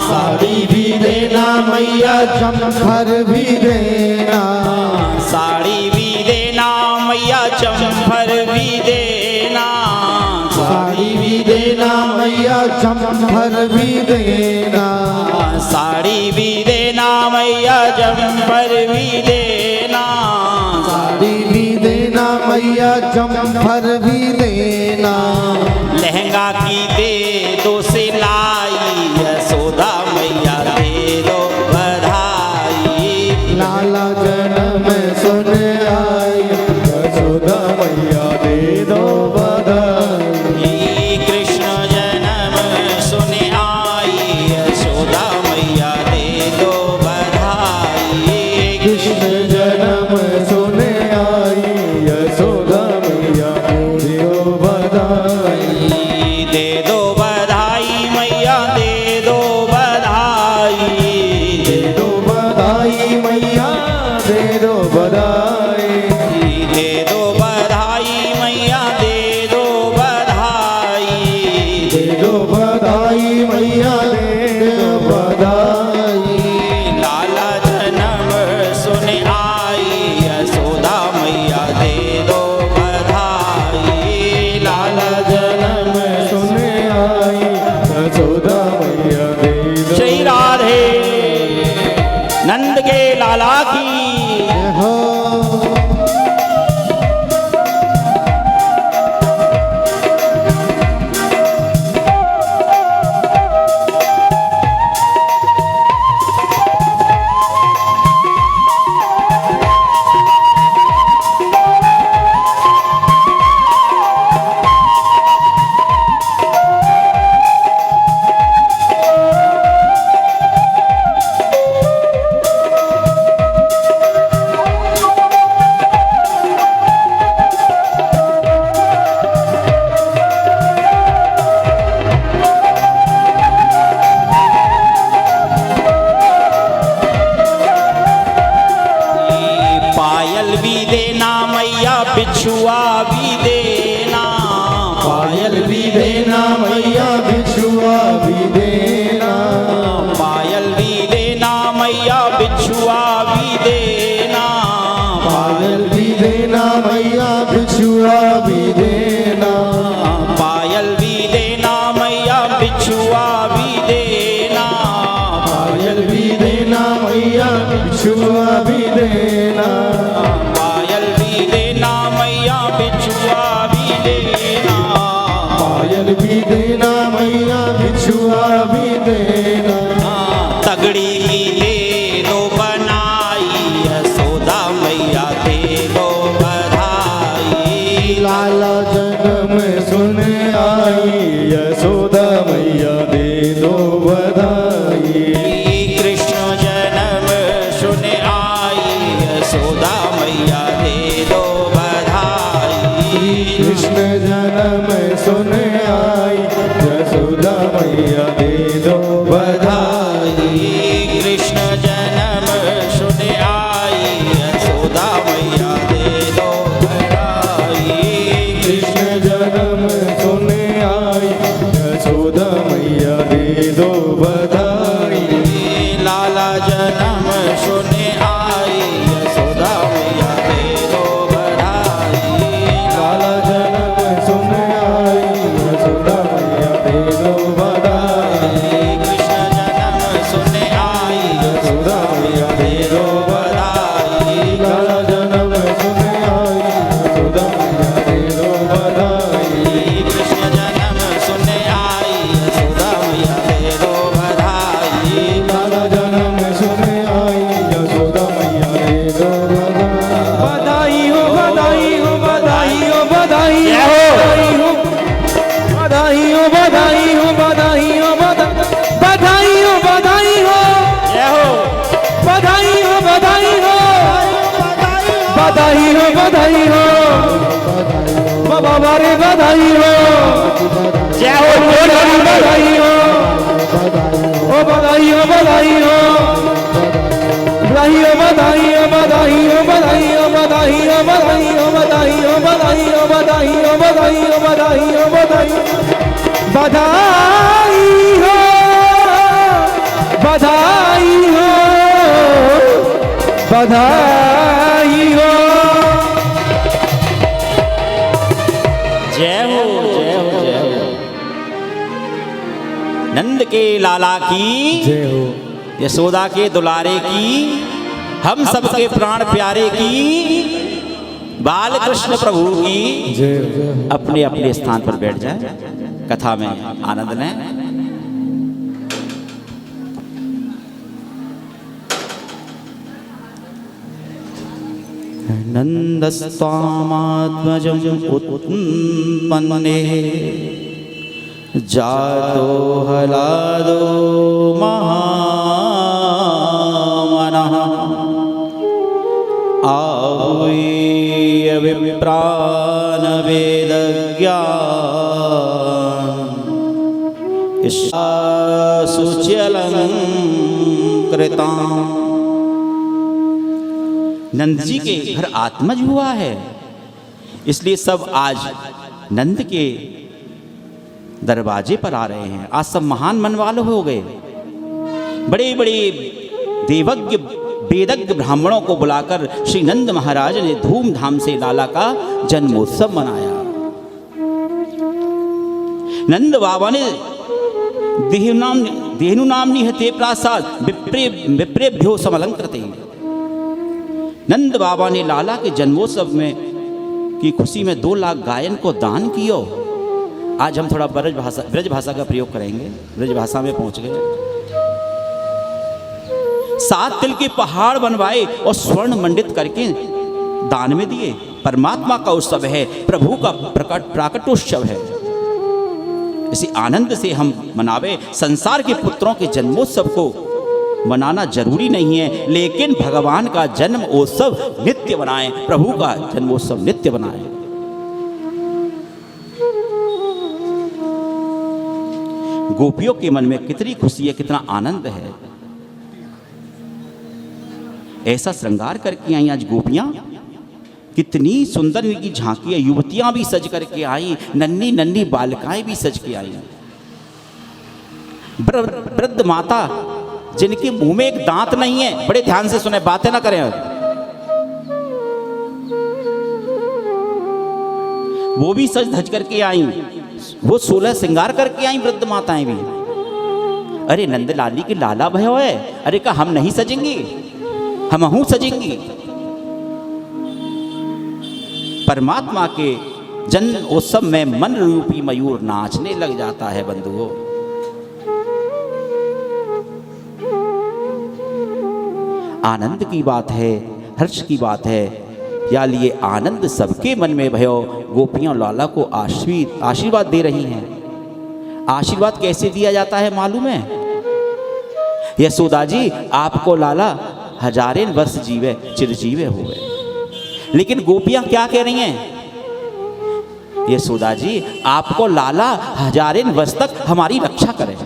साड़ी भी देना मैया जम्फर भी देना, साड़ी भी देना मैया जम्फर भी देना, साड़ी भी देना मैया जम्फर भी देना, साड़ी भी देना मैया जम्फर भी देना, साड़ी भी देना मैया जम्फर भी देना, लहंगा की दे दो सिलाई, यशोदा मैया दे दो बधाई। लाला जन्म सुन आई, यशोदा मैया दे दो बधाई। कृष्ण जन्म सुन आई, यशोदा मैया दे दो बधाई। कृष्ण जन्म सुन आई, यशोदा मैया दे दो बधाई। दे दो बधाई मैया दे दो बधाई। दे दो बधाई मैया दे दो बधाई। दे दो बधाई मैया दे दो बधाई। दे दो बधाई मैया दे दो बधाई। लाला जन्म सुन आई, यशोदा मैया दे दो बधाई। लाला जन्म सुन आई, यशोदा मैया दे दो। श्री राधे नंद के लाला की हो पायल भी देना मैया बिछुआ भी देना, पायल भी देना मैया बिछुआ भी देना, पायल भी देना मैया बिछुआ भी देना, पायल भी देना मैया बिछुआ भी देना, पायल भी देना मैया बिछुआ भी देना, पायल भी देना मैया बिछुआ भी देना, पायल भी देना मैया बिछुआ भी देना, पायल भी देना मैया बिछुआ भी देना, तगड़ी ही दे दो बनाई यशोदा मैया दे दो बधाई, लाला जन्म सुन आई यशोदा मैया दे दो बधाई, कृष्ण जन्म सुन आई यशोदा मैया दे दो बधाई, कृष्ण जन्म सुन आई यशोदा मैया दे दो बधाई, कृष्ण जन्म सुन आई यशोदा मैया दे दो बधाई, कृष्ण जन्म सुन आई यशोदा मैया दे दो बधाई, लाला जन्म सुन आई यशोदा मैया दे दो बधाई, लाला जन्म सुन आई यशोदा मैया दे दो बधाई, कृष्ण जन्म सुन आई यशोदा मैया दे दो बधाई, लाला जन्म सुन आई यशोदा मैया दे दो बधाई, कृष्ण जन्म सुन आई यशोदा मैया दे दो बधाई, लाला जन्म सुन आई यशोदा मैया दे दो बधाई, बधाई हो बधाई हो बधाई हो बधाई हो, बधाई हो बधाई हो बधाई हो, बधाई हो बधाई हो, जय हो बधाई हो बधाई हो, बधाई हो बधाई हो, बाबा रे बधाई हो, जय हो बधाई हो, ओ बधाई हो बधाई हो, बधाई हो बधाई हो बधाई हो बधाई हो बधाई हो बधाई हो बधाई हो बधाई हो बधाई हो बधाई हो बधाई हो बधाई बधाई हो बधाई हो बधाई हो, जय हो जय हो जय हो। नंद के लाला की, जय हो, यशोदा के दुलारे की, हम सबके प्राण प्यारे की, बाल कृष्ण प्रभु की। जय हो, अपने अपने स्थान पर बैठ जाए, कथा में आनंद लें। नंदस्त्वामात्मजं उत्पन्ने जातो हलादो महामनः आहूय विप्रान वेदज्ञान शुच्यलंकृताम्। नंद जी के घर आत्मज हुआ है, इसलिए सब आज नंद के दरवाजे पर आ रहे हैं। आज सब महान मन वाले हो गए। बड़े बड़े देवज्ञ वेदज्ञ ब्राह्मणों को बुलाकर श्री नंद महाराज ने धूमधाम से लाला का जन्मोत्सव मनाया। नंद बाबा ने देहनु नाम निहते प्रासाद विप्रेभ्यो समलंकृते। नंद बाबा ने लाला के जन्मोत्सव में की खुशी में 2 लाख गायन को दान कियो। आज हम थोड़ा ब्रज भाषा का प्रयोग करेंगे। ब्रज भाषा में पहुंच गए। 7 तिल के पहाड़ बनवाए और स्वर्ण मंडित करके दान में दिए। परमात्मा का उत्सव है, प्रभु का प्राकटोत्सव है। इसी आनंद से हम मनावे। संसार के पुत्रों के जन्मोत्सव को मनाना जरूरी नहीं है, लेकिन भगवान का जन्म उत्सव नित्य बनाएं, प्रभु का जन्मोत्सव नित्य बनाएं। गोपियों के मन में कितनी खुशी है, कितना आनंद है। ऐसा श्रृंगार करके आई आज गोपियां। कितनी सुंदर इनकी झांकी है। युवतियां भी सज करके आई, नन्ही नन्ही बालिकाएं भी सज के आई। वृद्ध माता जिनके मुंह में एक दांत नहीं है, बड़े ध्यान से सुने, बातें ना करें, वो भी सज धज करके आई, वो 16 श्रृंगार करके आई वृद्ध माताएं भी। अरे नंदलाली के लाला भयो है, अरे का हम नहीं सजेंगे, हम हूं सजेंगी। परमात्मा के जन्म उत्सव में मन रूपी मयूर नाचने लग जाता है बंधुओं। आनंद की बात है, हर्ष की बात है, या लिए आनंद सबके मन में भयो। गोपियां लाला को आशीर्वाद दे रही हैं। आशीर्वाद कैसे दिया जाता है मालूम है? यशोदा जी आपको लाला हजारें वर्ष जीवे चिरजीवे हुए। लेकिन गोपियां क्या कह रही हैं? यशोदा जी आपको लाला हजारें वर्ष तक हमारी रक्षा करें।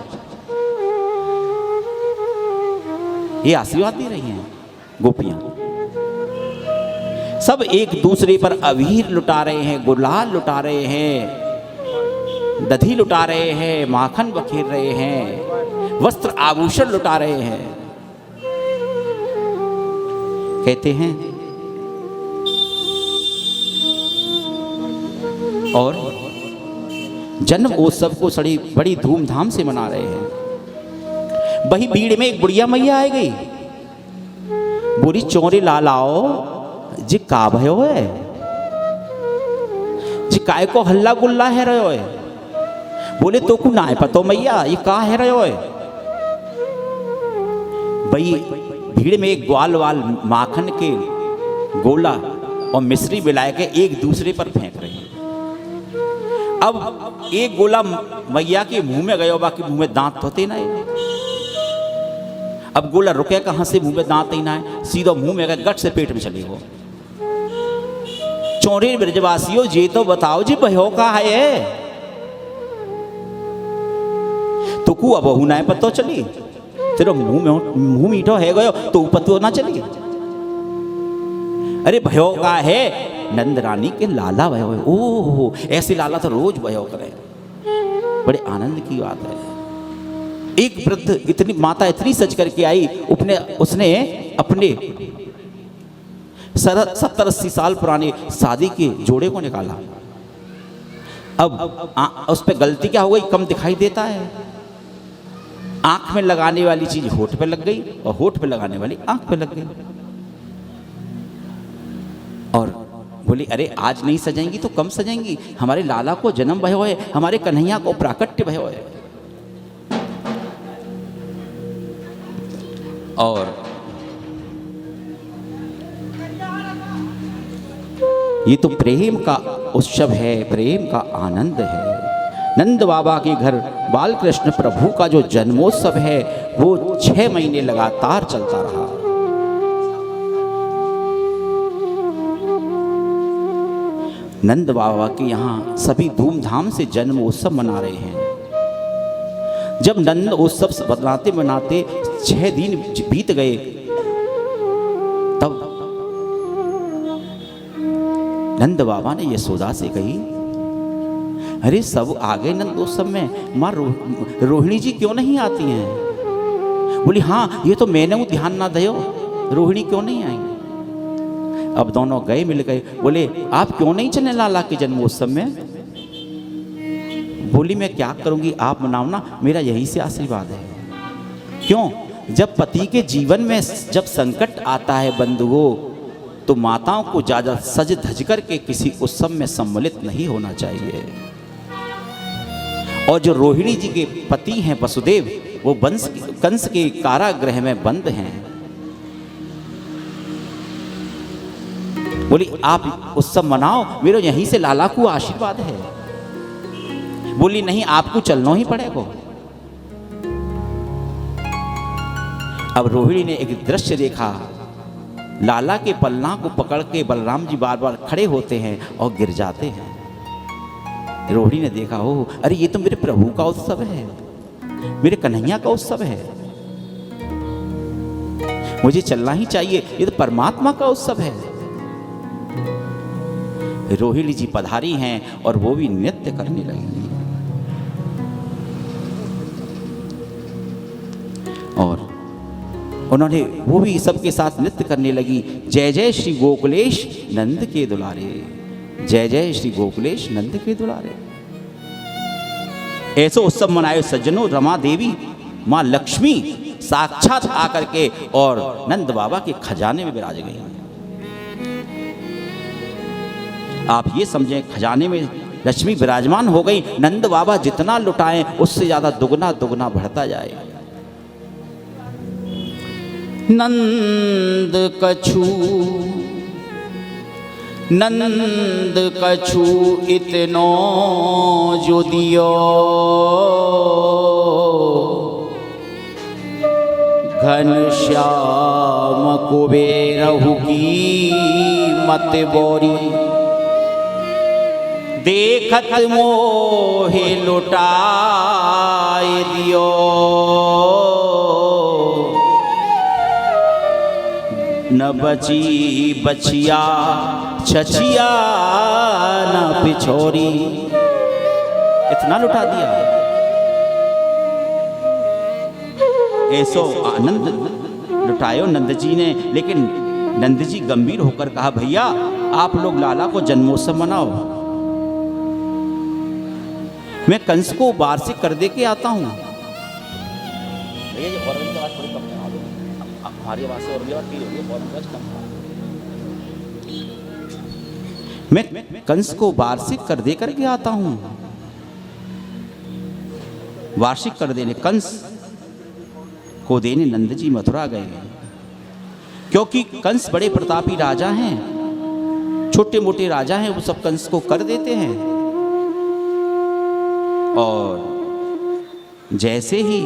ये आशीर्वाद दे रही हैं गोपियां। सब एक दूसरे पर अबीर लुटा रहे हैं, गुलाल लुटा रहे हैं, दधी लुटा रहे हैं, माखन बखेर रहे हैं, वस्त्र आभूषण लुटा रहे हैं। कहते हैं और जन्म उत्सव को बड़ी धूमधाम से मना रहे हैं। वही भीड़ में एक बुढ़िया मैया आ गई, बोली चोरी लालाओ जी का भयो है जी, काय को हल्ला गुल्ला है रहो है। बोले तो को नाय पतो मैया ये का है रहो है। भाई भीड़ में एक ग्वाल वाल माखन के गोला और मिश्री मिला के एक दूसरे पर फेंक रहे हैं। अब एक गोला मैया के मुंह में गया, बाकी मुंह में दांत होते ना है। अब गोला रुके कहां से, मुंह में दांत ही ना है, सीधा मुंह में गया, गट से पेट में चले गो। चौरे ब्रजवासियों ये तो बताओ जी भयो का है? तो कु अब ना है पतो चली, तेरा मुंह मीठो है गयो तो पतो ना चली। अरे भयो का है? नंद रानी के लाला भयो है। ओह ऐसे लाला तो रोज भयो करे, बड़े आनंद की बात है। एक वृद्ध इतनी माता इतनी सज करके आई, उसने अपने 70-80 साल पुराने शादी के जोड़े को निकाला। अब उस पर गलती क्या हो गई, कम दिखाई देता है। आंख में लगाने वाली चीज होठ पे लग गई और होठ पे लगाने वाली आंख पे लग गई। और बोली अरे आज नहीं सजाएंगी तो कम सजाएंगी, हमारे लाला को जन्म भयो है, हमारे कन्हैया को प्राकट्य भयो है। और ये तो प्रेम का उत्सव है, प्रेम का आनंद है। नंद बाबा के घर बालकृष्ण प्रभु का जो जन्मोत्सव है वो 6 महीने लगातार चलता रहा। नंद बाबा के यहाँ सभी धूमधाम से जन्मोत्सव मना रहे हैं। जब नंद उत्सव मनाते मनाते 6 दिन बीत गए, तब नंद बाबा ने यशोदा से कही अरे सब आ गए नंदोत्सव में, माँ रोहिणी जी क्यों नहीं आती हैं? बोली हाँ ये तो मैंने ध्यान ना दयो, रोहिणी क्यों नहीं आई? अब दोनों गए मिल गए। बोले आप क्यों नहीं चले लाला के जन्मोत्सव में? बोली मैं क्या करूंगी, आप मनाओ ना, मेरा यही से आशीर्वाद है। क्यों? जब पति के जीवन में जब संकट आता है बंधुओं, तो माताओं को ज्यादा सज धज करके किसी उत्सव में सम्मिलित नहीं होना चाहिए। और जो रोहिणी जी के पति हैं वसुदेव, वो कंस के कारागृह में बंद हैं। बोली आप उत्सव मनाओ, मेरे यहीं से लाला को आशीर्वाद है। बोली नहीं आपको चलना ही पड़ेगा। अब रोहिणी ने एक दृश्य देखा, लाला के पलना को पकड़ के बलराम जी बार बार खड़े होते हैं और गिर जाते हैं। रोहिणी ने देखा हो अरे ये तो मेरे प्रभु का उत्सव है, मेरे कन्हैया का उत्सव है, मुझे चलना ही चाहिए, ये तो परमात्मा का उत्सव है। रोहिणी जी पधारी हैं और वो भी नृत्य करने लगी। और उन्होंने वो भी सबके साथ नृत्य करने लगी। जय जय श्री गोकुलेश नंद के दुलारे, जय जय श्री गोकुलेश नंद के दुलारे। ऐसो उत्सव मनाए सज्जनों, रमा देवी माँ लक्ष्मी साक्षात आकर के और नंद बाबा के खजाने में विराज गई। आप ये समझें, खजाने में लक्ष्मी विराजमान हो गई। नंद बाबा जितना लुटाएं उससे ज्यादा दुगना दुगना बढ़ता जाए। नंद कछु इतनो जो दियो, घनश्याम कुबेरहु की मत बोरी, देखत मोहे लुटाए दियो, न बची बचिया छछिया न पिछोरी। इतना लुटा दिया। ऐसो आनंद लुटायो नंद जी ने। लेकिन नंद जी गंभीर होकर कहा, भैया आप लोग लाला को जन्मोत्सव मनाओ, मैं कंस को वार्षिक कर दे के आता हूं। मैं कंस को वार्षिक कर दे करके आता हूं। वार्षिक कर देने कंस को देने नंद जी मथुरा गए, क्योंकि कंस बड़े प्रतापी राजा हैं, छोटे मोटे राजा हैं, वो सब कंस को कर देते हैं। और जैसे ही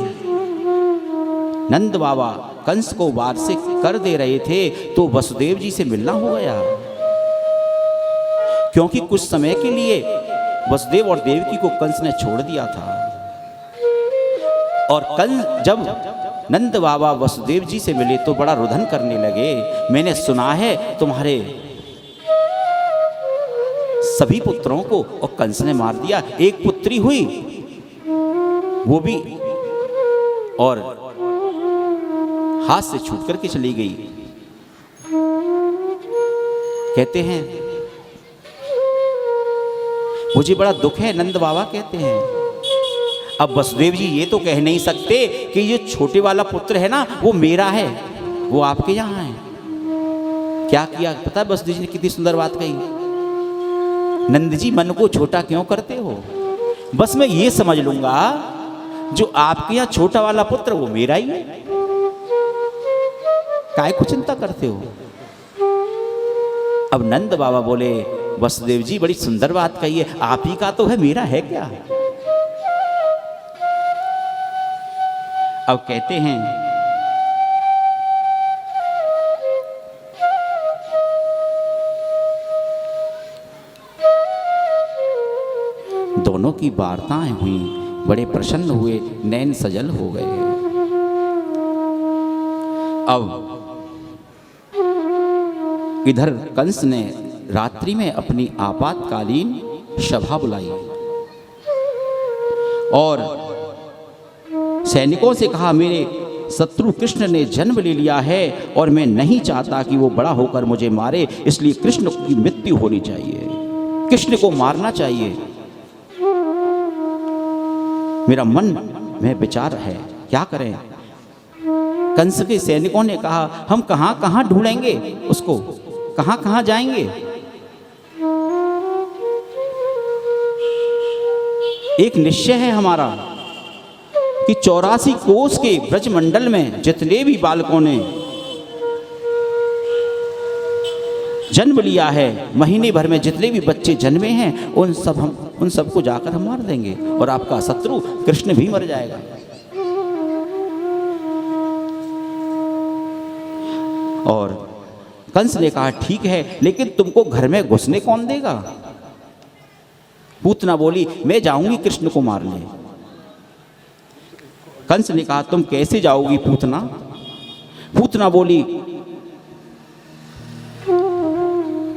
नंद बाबा कंस को वार्षिक कर दे रहे थे तो वसुदेव जी से मिलना हो गया, क्योंकि कुछ समय के लिए वसुदेव और देवकी को कंस ने छोड़ दिया था। और कंस जब नंद बाबा वसुदेव जी से मिले तो बड़ा रुदन करने लगे। मैंने सुना है तुम्हारे सभी पुत्रों को और कंस ने मार दिया, एक पुत्री हुई वो भी और हाथ से छूट करके चली गई। कहते हैं मुझे बड़ा दुख है, नंद बाबा कहते हैं। अब वसुदेव जी ये तो कह नहीं सकते कि ये छोटे वाला पुत्र है ना वो मेरा है, वो आपके यहाँ है। क्या किया पता है वसुदेव जी ने? कितनी सुंदर बात कही, नंद जी मन को छोटा क्यों करते हो, बस मैं ये समझ लूंगा जो आपके यहाँ छोटा वाला पुत्र वो मेरा ही है, काय को चिंता करते हो। अब नंद बाबा बोले वसुदेव जी बड़ी सुंदर बात कही है, आप ही का तो है, मेरा है क्या। अब कहते हैं दोनों की वार्ताएं हुई, बड़े प्रसन्न हुए, नैन सजल हो गए। अब इधर कंस ने रात्रि में अपनी आपातकालीन सभा बुलाई और सैनिकों से कहा मेरे शत्रु कृष्ण ने जन्म ले लिया है और मैं नहीं चाहता कि वो बड़ा होकर मुझे मारे, इसलिए कृष्ण की मृत्यु होनी चाहिए, कृष्ण को मारना चाहिए। मेरा मन में विचार है क्या करें। कंस के सैनिकों ने कहा हम कहां कहां ढूंढेंगे उसको, कहां कहां जाएंगे। एक निश्चय है हमारा कि 84 कोस के ब्रजमंडल में जितने भी बालकों ने जन्म लिया है, महीने भर में जितने भी बच्चे जन्मे हैं उन सबको जाकर हम मार देंगे और आपका शत्रु कृष्ण भी मर जाएगा। और कंस ने कहा ठीक है, लेकिन तुमको घर में घुसने कौन देगा। पूतना बोली मैं जाऊंगी कृष्ण को मारने। कंस ने कहा तुम कैसे जाओगी पूतना। पूतना बोली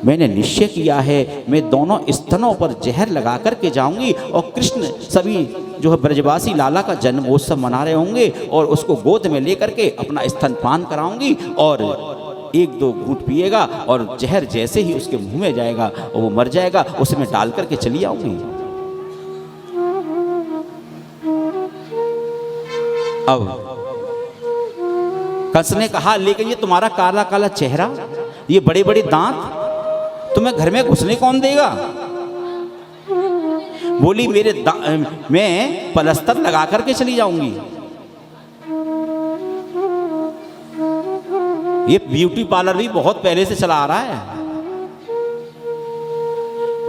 मैंने निश्चय किया है मैं दोनों स्तनों पर जहर लगा कर के जाऊंगी और कृष्ण सभी जो है ब्रजवासी लाला का जन्मोत्सव मना रहे होंगे और उसको गोद में लेकर के अपना स्तनपान कराऊंगी और 1-2 घूंट पिएगा और जहर जैसे ही उसके मुंह में जाएगा और वो मर जाएगा उसमें डाल करके चली आऊंगी। अब कंस ने कहा लेकिन ये तुम्हारा काला काला चेहरा, ये बड़े बड़े दांत, तुम्हें घर में घुसने कौन देगा? बोली मैं पलस्तर लगा करके चली जाऊंगी। ये ब्यूटी पार्लर भी बहुत पहले से चला आ रहा है।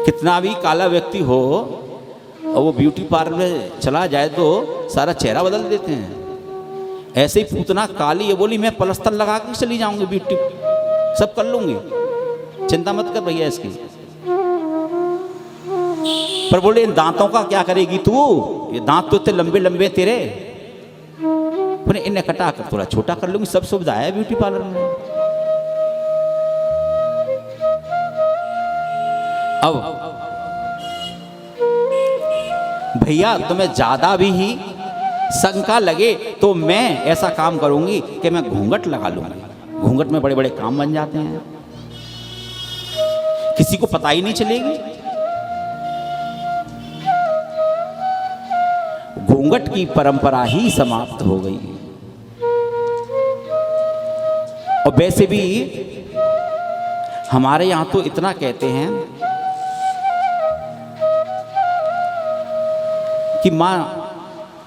कितना भी काला व्यक्ति हो और वो ब्यूटी पार्लर में चला जाए तो सारा चेहरा बदल देते हैं। ऐसे ही पूतना काली है, बोली मैं पलस्तर लगा के चली जाऊंगी, ब्यूटी सब कर लूंगी, चिंता मत कर भैया इसकी। पर बोले इन दांतों का क्या करेगी तू? ये दांत तो इतने लंबे लंबे तेरे, बोले इन्हें कटा कर थोड़ा छोटा कर लूंगी, सब सुविधा है ब्यूटी पार्लर में। अब भैया तुम्हें ज्यादा भी ही शंका लगे तो मैं ऐसा काम करूंगी कि मैं घूंघट लगा लूंगी। घूंघट में बड़े बड़े काम बन जाते हैं, किसी को पता ही नहीं चलेगी। घूंघट की परंपरा ही समाप्त हो गई। और वैसे भी हमारे यहां तो इतना कहते हैं कि मां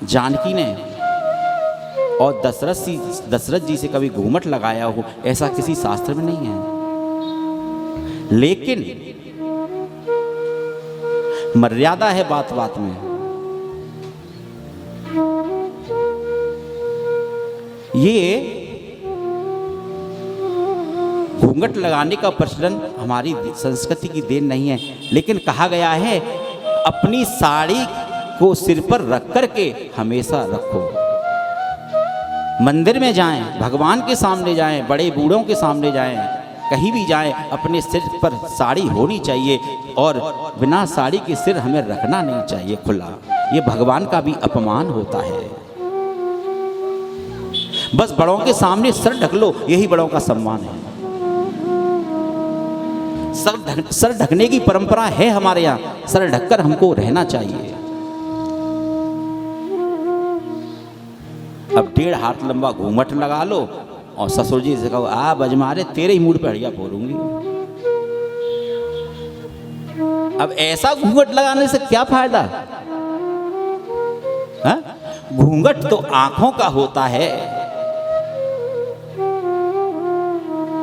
जानकी ने और दशरथ जी से कभी घूमट लगाया हो, ऐसा किसी शास्त्र में नहीं है। लेकिन मर्यादा है बात बात में। ये घूंघट लगाने का प्रचलन हमारी संस्कृति की देन नहीं है, लेकिन कहा गया है अपनी साड़ी को सिर पर रख करके हमेशा रखो। मंदिर में जाएं, भगवान के सामने जाएं, बड़े बूढ़ों के सामने जाएं, कहीं भी जाएं, अपने सिर पर साड़ी होनी चाहिए और बिना साड़ी के सिर हमें रखना नहीं चाहिए खुला। ये भगवान का भी अपमान होता है। बस बड़ों के सामने सर ढक लो, यही बड़ों का सम्मान है। सर ढकने की परंपरा है हमारे यहाँ, सर ढककर हमको रहना चाहिए। अब 1.5 हाथ लंबा घूंघट लगा लो और ससुर जी से कहो आ बजमारे तेरे ही मूड पे हड़िया फोड़ूंगी। अब ऐसा घूंघट लगाने से क्या फायदा? घूंघट तो आंखों का होता है,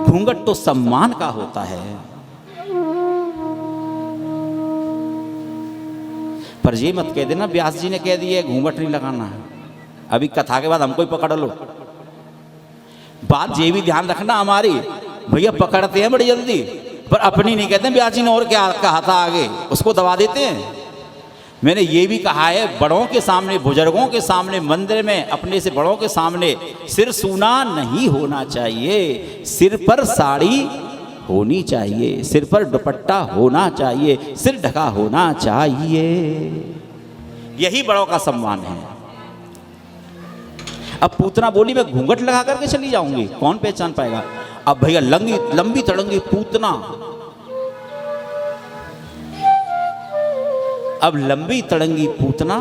घूंघट तो सम्मान का होता है। पर ये मत कह देना व्यास जी ने कह दिया घूंघट नहीं लगाना है, अभी कथा के बाद हमको ही पकड़ लो। बात ये भी ध्यान रखना हमारी, भैया पकड़ते हैं बड़ी जल्दी पर अपनी नहीं कहते। व्यास जी ने और क्या कहा था आगे, उसको दबा देते हैं। मैंने ये भी कहा है बड़ों के सामने, बुजुर्गों के सामने, मंदिर में अपने से बड़ों के सामने सिर सूना नहीं होना चाहिए। सिर पर साड़ी होनी चाहिए, सिर पर दुपट्टा होना चाहिए, सिर ढका होना चाहिए। यही बड़ों का सम्मान है। अब पूतना बोली मैं घूंघट लगा करके चली जाऊंगी, कौन पहचान पाएगा? अब भैया लंबी तड़ंगी पूतना, अब लंबी तड़ंगी पूतना,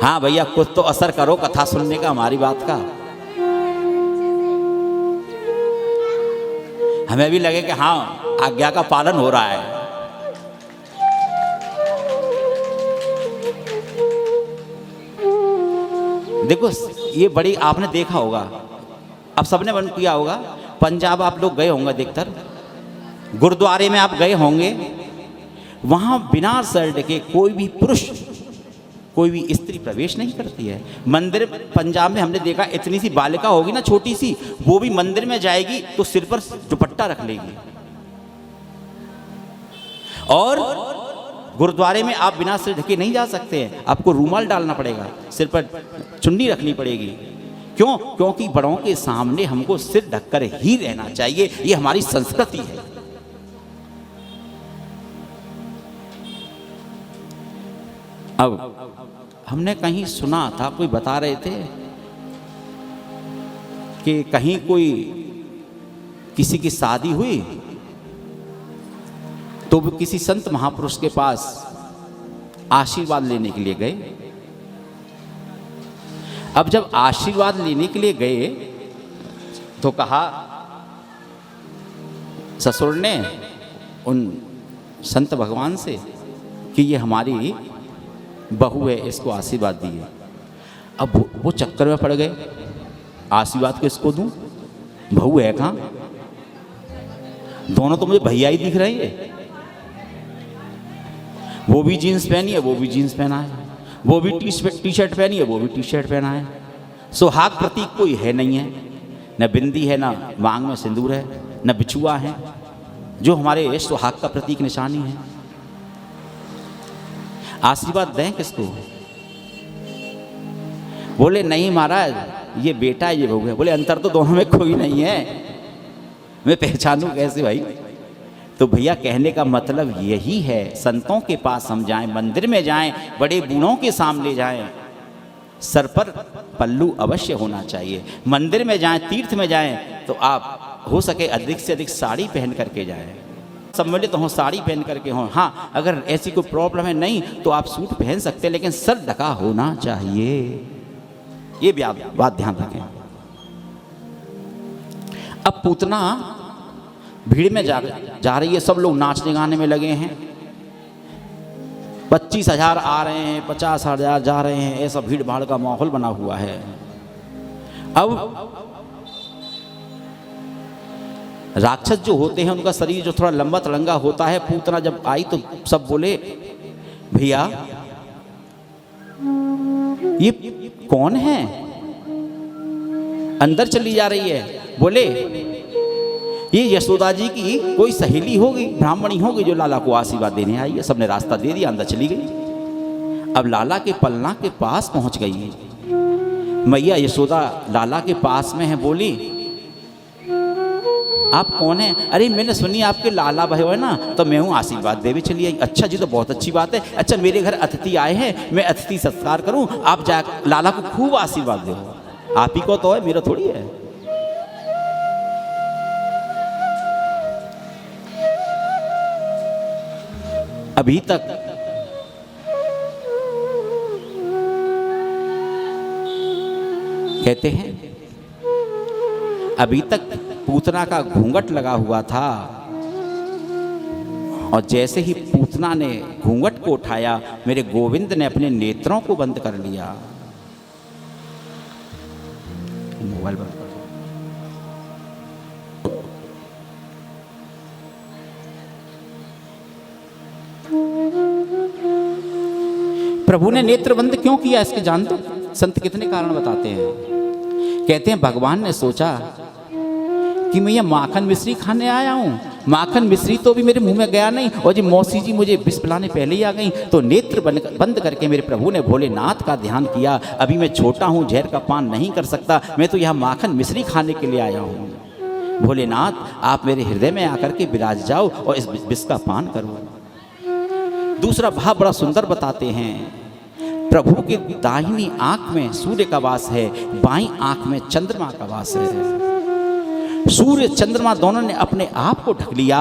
हाँ भैया कुछ तो असर करो कथा सुनने का हमारी बात का। हमें भी लगे कि हाँ आज्ञा का पालन हो रहा है। देखो ये बड़ी आपने देखा होगा, अब सबने बंद किया होगा। पंजाब आप लोग गए होंगे अधिकतर, गुरुद्वारे में आप गए होंगे, वहां बिना सर ढके कोई भी पुरुष, कोई भी स्त्री प्रवेश नहीं करती है। मंदिर पंजाब में हमने देखा इतनी सी बालिका होगी ना छोटी सी, वो भी मंदिर में जाएगी तो सिर पर दुपट्टा रख लेगी। और गुरुद्वारे में आप बिना सिर ढके नहीं जा सकते हैं, आपको रूमाल डालना पड़ेगा, सिर पर चुन्नी रखनी पड़ेगी। क्यों? क्योंकि बड़ों के सामने हमको सिर ढककर ही रहना चाहिए, ये हमारी संस्कृति है। अब हमने कहीं सुना था, कोई बता रहे थे कि कहीं कोई किसी की शादी हुई तो वो किसी संत महापुरुष के पास आशीर्वाद लेने के लिए गए। अब जब आशीर्वाद लेने के लिए गए तो कहा ससुर ने उन संत भगवान से कि ये हमारी बहू है, इसको आशीर्वाद दिए। अब वो चक्कर में पड़ गए, आशीर्वाद किसको दूं, बहू है कहाँ, दोनों तो मुझे भैया ही दिख रहे हैं। वो भी जीन्स पहनी है, वो भी जीन्स पहना है, वो भी टी शर्ट पहनी है, वो भी टी शर्ट पहना है। सुहाग प्रतीक कोई है नहीं है, न बिंदी है, न मांग में सिंदूर है, न बिछुआ है, जो हमारे सुहाग का प्रतीक निशानी है। आशीर्वाद दें किसको? बोले नहीं महाराज, ये बेटा है, ये बहू है। बोले अंतर तो दोनों में कोई नहीं है, मैं पहचानूं कैसे भाई? तो भैया कहने का मतलब यही है, संतों के पास हम जाएं, मंदिर में जाएं, बड़े बूढ़ों के सामने जाएं, सर पर पल्लू अवश्य होना चाहिए। मंदिर में जाएं, तीर्थ में जाएं, तो आप हो सके अधिक से अधिक साड़ी पहन करके जाएं। सम्मिलित हों, साड़ी पहन करके हों। हाँ, अगर ऐसी कोई प्रॉब्लम है नहीं तो आप सूट पहन सकते हैं, लेकिन सर ढका होना चाहिए, ये भी आप बात ध्यान रखें। अब पूतना भीड़ में जा रही है, सब लोग नाचने गाने में लगे हैं, 25,000 आ रहे हैं, 50,000 जा रहे हैं, ऐसा भीड़ भाड़ का माहौल बना हुआ है। अब राक्षस जो होते हैं उनका शरीर जो थोड़ा लंबा तड़ंगा होता है, पूतना जब आई तो सब बोले भैया ये कौन है, अंदर चली जा रही है। बोले ये यशोदा जी की कोई सहेली होगी, ब्राह्मणी होगी, जो लाला को आशीर्वाद देने आई है। सबने रास्ता दे दिया, अंदर चली गई। अब लाला के पलना के पास पहुंच गई मैया यशोदा, लाला के पास में है। बोली आप कौन हैं? अरे मैंने सुनी आपके लाला भाई है ना, तो मैं हूँ, आशीर्वाद देवे चली आई। अच्छा जी, तो बहुत अच्छी बात है। अच्छा मेरे घर अतिथि आए हैं, मैं अतिथि सत्कार करूँ, आप जा लाला को खूब आशीर्वाद दो। आप ही को तो है, मेरा थोड़ी है। अभी तक कहते हैं, अभी तक पूतना का घूंघट लगा हुआ था, और जैसे ही पूतना ने घूंघट को उठाया, मेरे गोविंद ने अपने नेत्रों को बंद कर लिया। मोबाइल बंद कर। प्रभु ने नेत्र बंद क्यों किया, इसके जानते हो? संत कितने कारण बताते हैं। कहते हैं भगवान ने सोचा कि मैं ये माखन मिश्री खाने आया हूँ, माखन मिश्री तो भी मेरे मुंह में गया नहीं, और जी मौसी जी मुझे विष पिलाने पहले ही आ गई। तो नेत्र बंद करके मेरे प्रभु ने भोलेनाथ का ध्यान किया। अभी मैं छोटा हूँ, जहर का पान नहीं कर सकता, मैं तो यहाँ माखन मिश्री खाने के लिए आया हूँ। भोलेनाथ आप मेरे हृदय में आकर के विराज जाओ और इस विष का पान करो। दूसरा भाव बड़ा सुंदर बताते हैं, प्रभु की दाहिनी आंख में सूर्य का वास है, बाईं आंख में चंद्रमा का वास है। सूर्य चंद्रमा दोनों ने अपने आप को ढक लिया।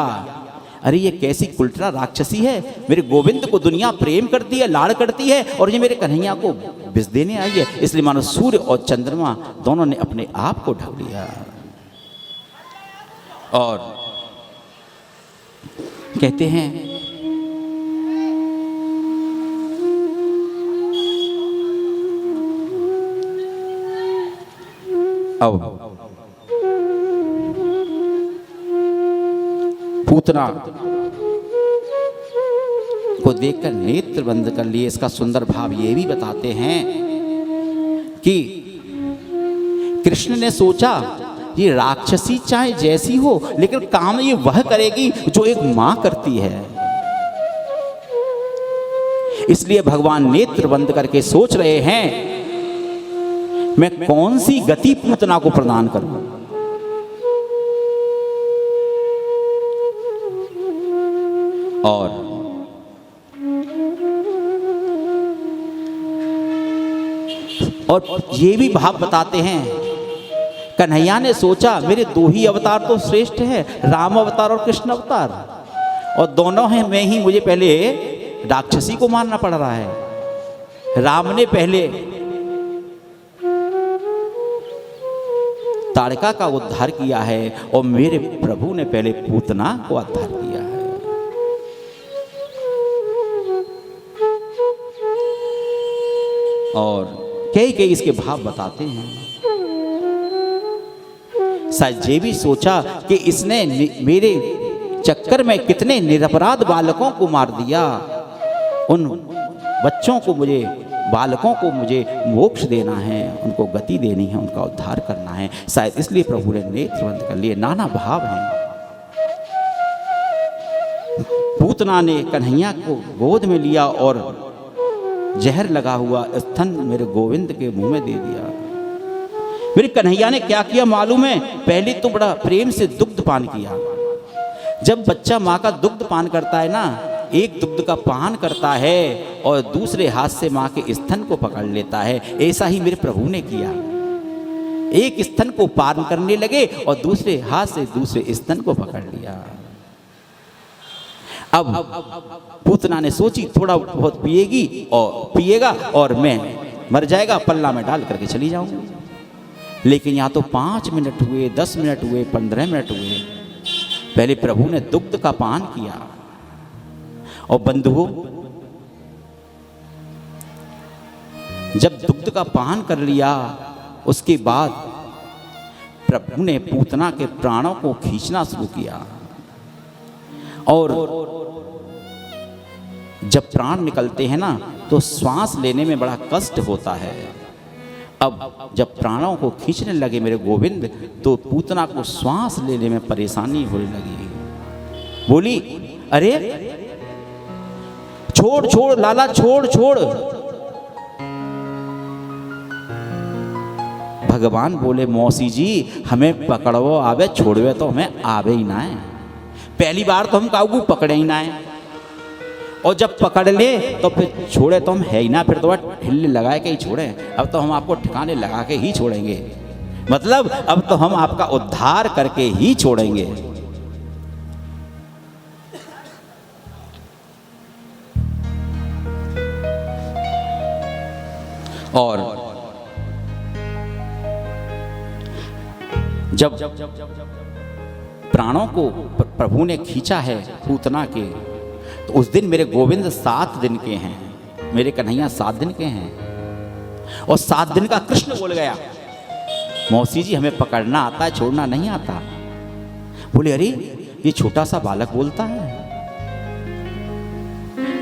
अरे ये कैसी कुलटरा राक्षसी है, मेरे गोविंद को दुनिया प्रेम करती है, लाड़ करती है, और ये मेरे कन्हैया को विष देने आई है। इसलिए मानो सूर्य और चंद्रमा दोनों ने अपने आप को ढक लिया। और कहते हैं पूतना को देखकर नेत्र बंद कर लिए। इसका सुंदर भाव ये भी बताते हैं कि कृष्ण ने सोचा ये राक्षसी चाहे जैसी हो, लेकिन काम ये वह करेगी जो एक मां करती है। इसलिए भगवान नेत्र बंद करके सोच रहे हैं मैं कौन सी गति पूतना को प्रदान करूं। और ये भी भाव बताते हैं, कन्हैया ने सोचा मेरे दो ही अवतार तो श्रेष्ठ है, राम अवतार और कृष्ण अवतार, और दोनों हैं में ही मुझे पहले राक्षसी को मारना पड़ रहा है। राम ने पहले ताड़का का उद्धार किया है और मेरे प्रभु ने पहले पूतना को उद्धार किया है। और कई इसके भाव बताते हैं। शायद ये भी सोचा कि इसने मेरे चक्कर में कितने निरपराध बालकों को मार दिया, उन बच्चों को मुझे, बालकों को मुझे मोक्ष देना है, उनको गति देनी है, उनका उद्धार करना है। शायद इसलिए प्रभु ने नेत्र बंद कर लिए। नाना भाव हैं। पूतना ने कन्हैया को गोद में लिया और जहर लगा हुआ स्तन मेरे गोविंद के मुंह में दे दिया। मेरे कन्हैया ने क्या किया मालूम है? पहले तो बड़ा प्रेम से दुग्ध पान किया। जब बच्चा माँ का दुग्ध पान करता है ना, एक दुग्ध का पान करता है और दूसरे हाथ से माँ के स्तन को पकड़ लेता है। ऐसा ही मेरे प्रभु ने किया। एक स्तन को पान करने लगे और दूसरे हाथ से दूसरे स्तन को पकड़ लिया। अब पूतना ने सोची थोड़ा बहुत पिएगा और मैं मर जाएगा, पल्ला में डाल करके चली जाऊंगी। लेकिन यहाँ तो 5 मिनट हुए, 10 मिनट हुए, 15 मिनट हुए, पहले प्रभु ने दुग्ध का पान किया। और बंधुओं, जब दुग्ध का पान कर लिया, उसके बाद प्रभु ने पूतना के प्राणों को खींचना शुरू किया। और जब प्राण निकलते हैं ना, तो श्वास लेने में बड़ा कष्ट होता है। अब जब प्राणों को खींचने लगे मेरे गोविंद, तो पूतना को श्वास लेने में परेशानी होने लगी। बोली, अरे छोड़ छोड़ लाला, छोड़ छोड़। भगवान बोले, मौसी जी हमें पकड़वो आवे, छोड़वे तो हमें आवे ही ना है। पहली बार तो हम काऊ पकड़े ही ना है, और जब पकड़ ले तो फिर छोड़े तो हम है ही ना, फिर तो हिलने लगा के ही छोड़े। अब तो हम आपको ठिकाने लगा के ही छोड़ेंगे, मतलब अब तो हम आपका उद्धार करके ही छोड़ेंगे। और जब प्राणों को प्रभु ने खींचा है पूतना के, तो उस दिन मेरे गोविंद 7 दिन के हैं, मेरे कन्हैया 7 दिन के हैं। और 7 दिन का कृष्ण बोल गया, मौसी जी हमें पकड़ना आता है, छोड़ना नहीं आता। बोले, अरे ये छोटा सा बालक बोलता है।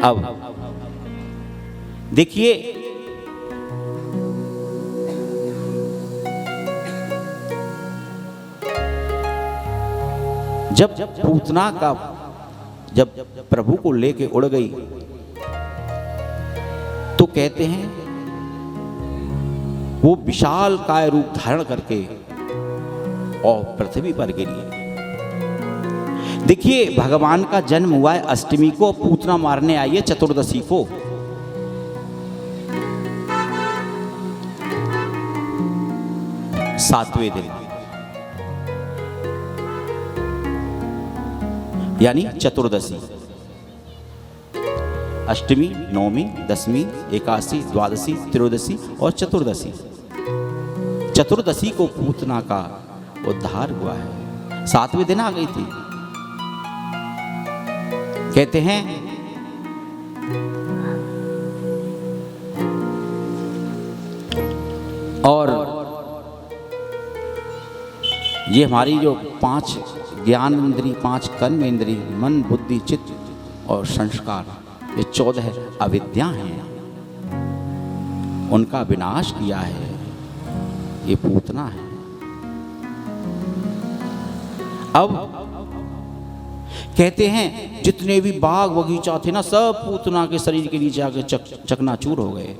अब देखिए, जब पूतना का जब प्रभु को लेके उड़ गई, तो कहते हैं वो विशाल काय रूप धारण करके और पृथ्वी पर गिरी। देखिए, भगवान का जन्म हुआ है अष्टमी को, पूतना मारने आई है चतुर्दशी को। सातवें दिन यानी चतुर्दशी, अष्टमी, नवमी, दसवीं, एकादशी, द्वादशी, त्रयोदशी और चतुर्दशी। चतुर्दशी को पूतना का उद्धार हुआ है। 7वें दिन आ गई थी। कहते हैं और ये हमारी जो 5 ज्ञान इंद्री, 5 कर्म इंद्री, मन, बुद्धि, चित्त और संस्कार, ये 14 अविद्या हैं, उनका विनाश किया है ये पूतना है। अब कहते हैं जितने भी बाग बगीचा थे ना, सब पूतना के शरीर के नीचे आके चकनाचूर हो गए।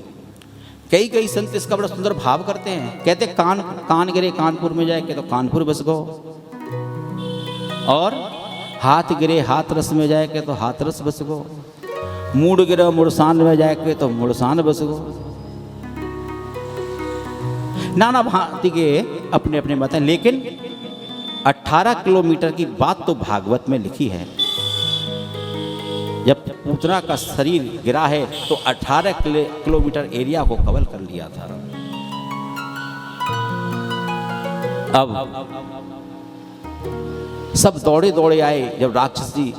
कई कई संत इसका बड़ा सुंदर भाव करते हैं। कहते कान गिरे कानपुर में जाए के तो कानपुर बस गो, और हाथ गिरे हाथरस में जाए के तो हाथरस बस गो, मूड गिरे मुड़सान में जाए के तो मुड़सान बस गो। नाना भांति के अपने अपने मत हैं, लेकिन 18 किलोमीटर की बात तो भागवत में लिखी है। जब पूतना का शरीर गिरा है तो 18 किलोमीटर एरिया को कवर कर लिया था। अब सब दौड़े दौड़े आए। जब राक्षसी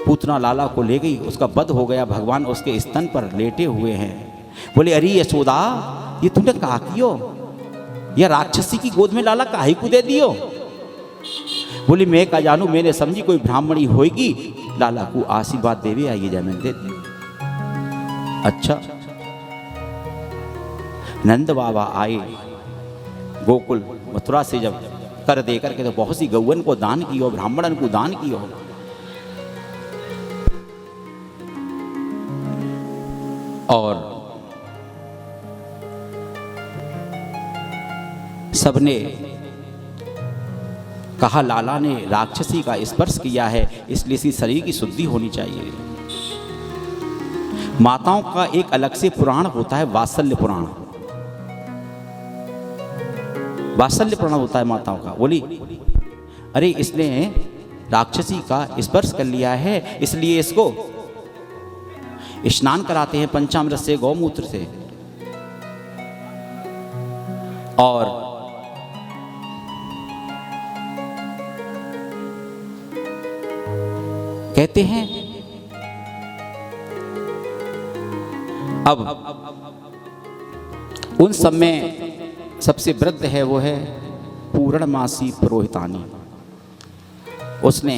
पूतना लाला को ले गई, उसका वध हो गया, भगवान उसके स्तन पर लेटे हुए हैं। बोले अरे यशोदा, ये तुमने कहा कियो, या राक्षसी की गोद में लाला काहे को दे दियो? बोली मैं का जानू, मैंने समझी कोई ब्राह्मणी होगी लाला को आशीर्वाद देवे आइए जा मैंने दे दी। अच्छा, नंद बाबा आए गोकुल मथुरा से, जब कर दे करके तो बहुत सी गौवन को दान कियो, ब्राह्मणन को दान कियो। और सबने कहा लाला ने राक्षसी का स्पर्श किया है, इसलिए इसी शरीर की शुद्धि होनी चाहिए। माताओं का एक अलग से पुराण होता है, वात्सल्य पुराण। वात्सल्य पुराण होता है माताओं का। बोली अरे इसने राक्षसी का स्पर्श कर लिया है, इसलिए इसको स्नान कराते हैं पंचामृत से, गौमूत्र से। और कहते हैं अब उन सब में सबसे वृद्ध है वो है पूर्णमासी पुरोहितानी। उसने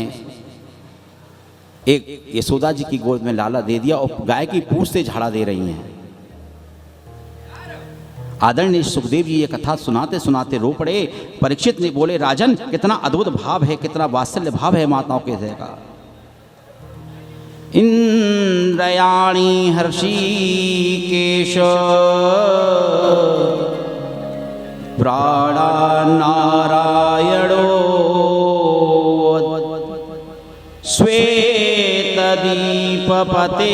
एक यशोदा जी की गोद में लाला दे दिया और गाय की पूंछ से झाड़ा दे रही हैं। आदरणीय सुखदेव जी ये कथा सुनाते सुनाते रो पड़े। परीक्षित ने बोले राजन, कितना अद्भुत भाव है, कितना वात्सल्य भाव है माताओं के हृदय का। इंद्रयाणी हर्षिकेश प्राणा नारायणो श्वेत दीपपते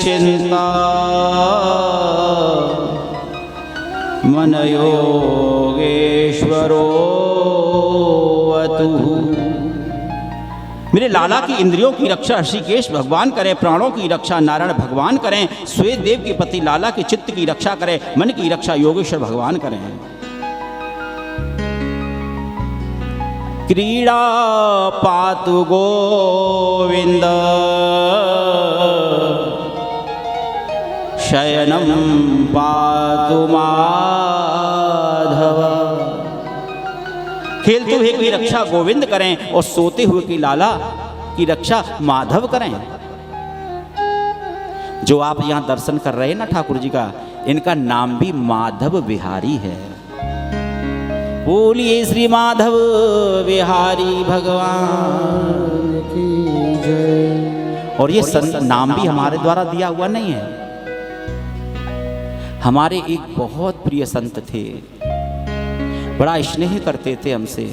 चिंता मन योगेश्वरो वतु। मेरे लाला की इंद्रियों की रक्षा ऋषिकेश भगवान करें, प्राणों की रक्षा नारायण भगवान करें, श्वेत देव के पति लाला के चित्त की रक्षा करें, मन की रक्षा योगेश्वर भगवान करें। क्रीड़ा पातु गोविंद शयनम पातु माधव। खेलते हुए की रक्षा गोविंद करें और सोते हुए की लाला की रक्षा माधव करें। जो आप यहाँ दर्शन कर रहे हैं ना ठाकुर जी का, इनका नाम भी माधव बिहारी है। बोलिए श्री माधव बिहारी भगवान की जय। और ये नाम भी हमारे द्वारा दिया हुआ नहीं है। हमारे एक बहुत प्रिय संत थे, बड़ा स्नेह करते थे हमसे।